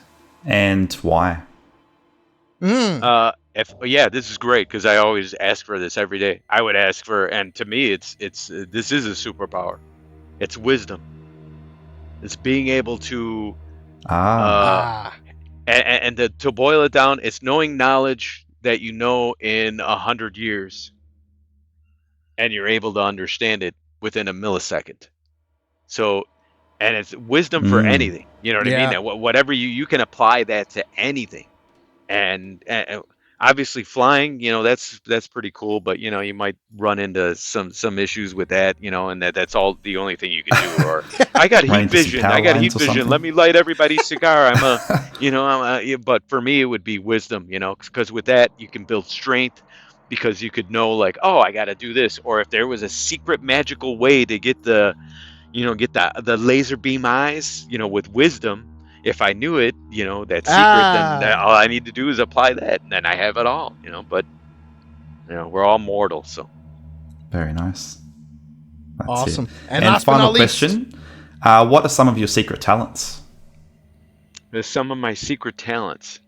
and why? Mm. If Yeah, this is great, because I always ask for this every day. I would ask for, and to me, it's this is a superpower. It's wisdom. It's being able to Ah. uh Ah. and to boil it down, it's knowing knowledge that in 100 years, and you're able to understand it within a millisecond. So and it's wisdom for anything. You know what I Yeah. mean? Whatever you can apply that to anything, and obviously flying, that's pretty cool. But you might run into some issues with that, and that's all the only thing you can do. Or I got Run heat into some vision. I power got heat lines or vision. Let something. me light everybody's cigar. But for me, it would be wisdom, because with that you can build strength. Because you could know, like, oh, I got to do this, or if there was a secret magical way to get the laser beam eyes, with wisdom. If I knew it, that secret, then all I need to do is apply that, and then I have it all. But we're all mortal, so. Very nice. That's Awesome. it. And And last but final not least, question: what are some of your secret talents? There's some of my secret talents.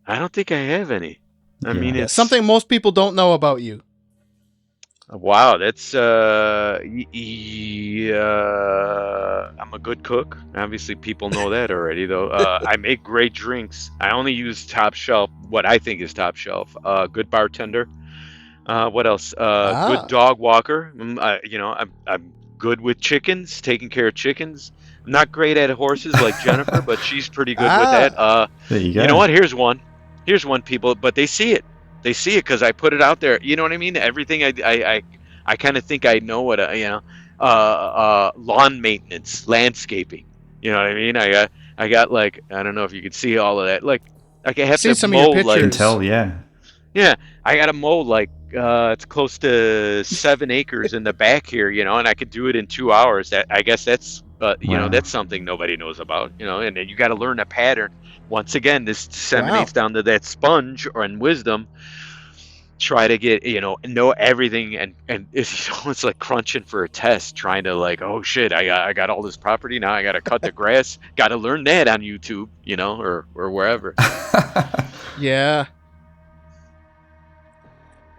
I don't think I have any. I mean, Yeah. yeah, it's something most people don't know about you. wow. That's I'm a good cook. Obviously, people know that already, though. I make great drinks. I only use top shelf, what I think is top shelf. Good bartender. What else? Good Ah. dog walker. I'm good with chickens, taking care of chickens. I'm not great at horses like Jennifer, but she's pretty good with that. Ah. There you You know go. what? Here's one. Here's one, people, but they see it. They see it because I put it out there. You know what I mean? Everything I kind of think I know what lawn maintenance, landscaping. You know what I mean? I got like, I don't know if you can see all of that. Like I have See to some of your mow like, Can pictures. tell. Yeah. yeah, I got to mow like it's close to 7 acres in the back here, and I could do it in 2 hours. That I guess that's Wow. that's something nobody knows about, and then you got to learn a pattern. Once again, this Wow. disseminates down to that sponge or in wisdom. Try to get know everything, and it's like crunching for a test, trying to like, oh shit, I got all this property now. I got to cut the grass. Got to learn that on YouTube, or wherever. Yeah.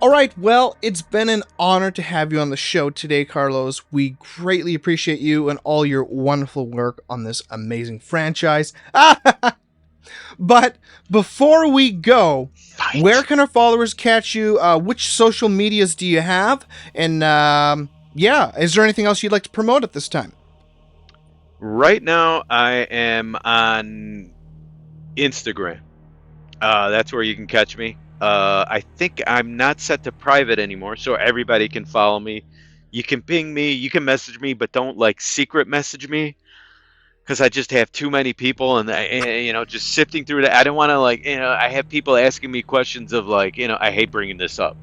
All right, well, it's been an honor to have you on the show today, Carlos. We greatly appreciate you and all your wonderful work on this amazing franchise. But before we go, Fight. where can our followers catch you? Which social medias do you have? And yeah, is there anything else you'd like to promote at this time? Right now, I am on Instagram. That's where you can catch me. I think I'm not set to private anymore, so everybody can follow me. You can ping me, you can message me, but don't like secret message me because I just have too many people, and just sifting through that. I don't want to like, I have people asking me questions of like, I hate bringing this up,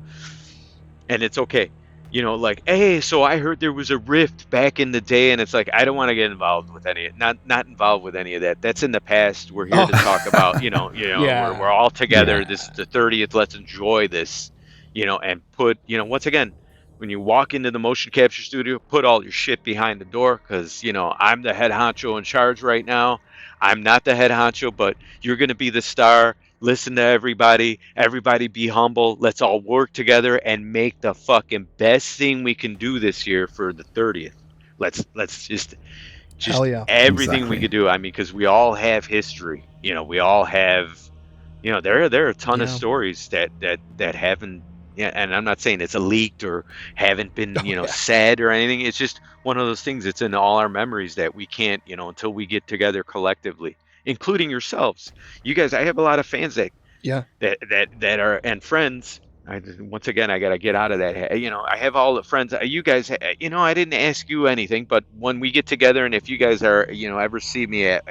and it's okay. Like, hey, so I heard there was a rift back in the day, and it's like I don't want to get involved with not involved with any of that. That's in the past. We're here to talk about, Yeah. we're all together. Yeah. This is the 30th. Let's enjoy this, and put, once again, when you walk into the motion capture studio, put all your shit behind the door because, I'm the head honcho in charge right now. I'm not the head honcho, but you're going to be the star. Listen to everybody. Everybody be humble. Let's all work together and make the fucking best thing we can do this year for the 30th. Let's just Hell yeah. everything we Exactly. could do. I mean, because we all have history. We all have. There are a ton of Yeah. stories that haven't. Yeah, and I'm not saying it's leaked or haven't been, Oh, yeah. said or anything. It's just one of those things. It's in all our memories that we can't, until we get together collectively, including yourselves. You guys, I have a lot of fans Yeah. that are, and friends. Once again, I got to get out of that. I have all the friends. You guys, I didn't ask you anything, but when we get together, and if you guys are, ever see me at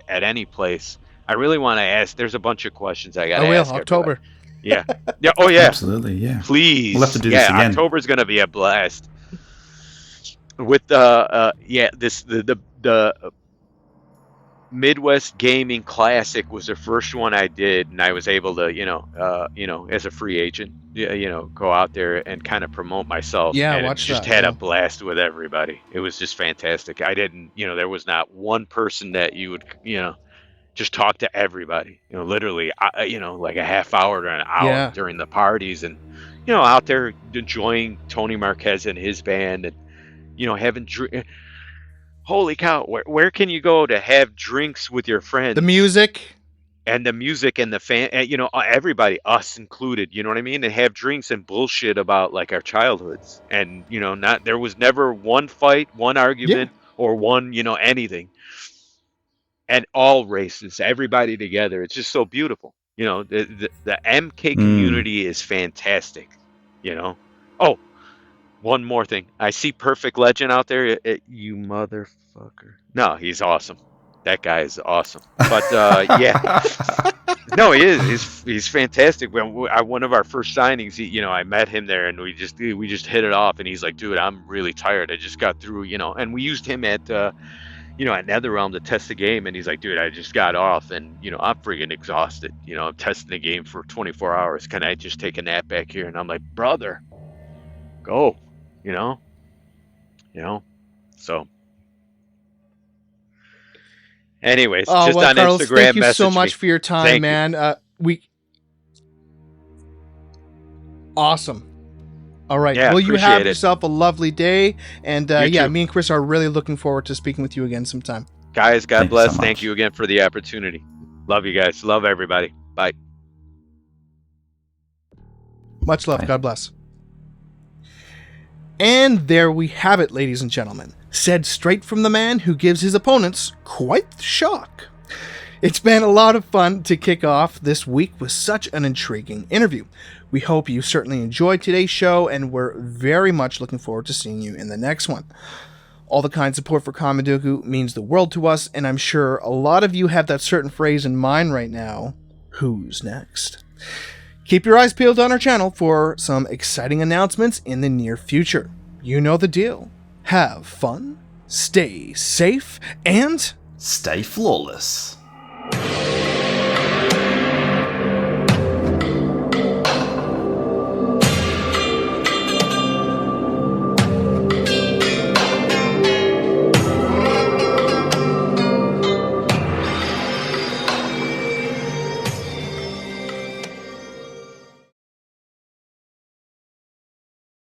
any place, I really want to ask. There's a bunch of questions I got I to will. ask everybody. October. Yeah. Yeah. Oh, yeah. Absolutely. Yeah. Please. We'll have to do this Yeah. again. October's gonna be a blast. With the Midwest Gaming Classic was the first one I did, and I was able to, as a free agent, go out there and kind of promote myself, Yeah, and watch just that. had a Yeah. blast with everybody. It was just fantastic. I didn't, there was not one person that you would, just talk to everybody. Literally, like a half hour to an hour Yeah. during the parties, and out there enjoying Tony Marquez and his band, and having holy cow, where can you go to have drinks with your friends? The music. And the music and the fan, and, everybody, us included, you know what I mean? And have drinks and bullshit about like our childhoods. And, not, there was never one fight, one Yeah. argument, or won, anything. And all races, everybody together. It's just so beautiful. The MK Mm. community is fantastic. Oh, one more thing. I see Perfect Legend out there. You motherfucker. No, he's awesome. That guy is awesome. But yeah, no, he is. He's fantastic. One of our first signings, I met him there, and we just hit it off. And he's like, "Dude, I'm really tired. I just got through, And we used him at at NetherRealm to test the game, and he's like, "Dude, I just got off, and I'm freaking exhausted. I'm testing the game for 24 hours. Can I just take a nap back here?" And I'm like, "Brother, go." You know, So, anyways, Oh, just well, on Carlos, Instagram, thank you so message much me. for your time, Thank you. man. Awesome. All right. Yeah, Well, you have appreciate it. yourself a lovely day. And You yeah, too. me and Chris are really looking forward to speaking with you again sometime. Guys, God Thank you so bless. Thank much. you again for the opportunity. Love you guys. Love everybody. Bye. Much love. Bye. God bless. And there we have it, ladies and gentlemen. Said straight from the man who gives his opponents quite the shock. It's been a lot of fun to kick off this week with such an intriguing interview. We hope you certainly enjoyed today's show, and we're very much looking forward to seeing you in the next one. All the kind support for Kamidogu means the world to us, and I'm sure a lot of you have that certain phrase in mind right now. Who's next? Keep your eyes peeled on our channel for some exciting announcements in the near future. You know the deal. Have fun, stay safe, and Stay flawless.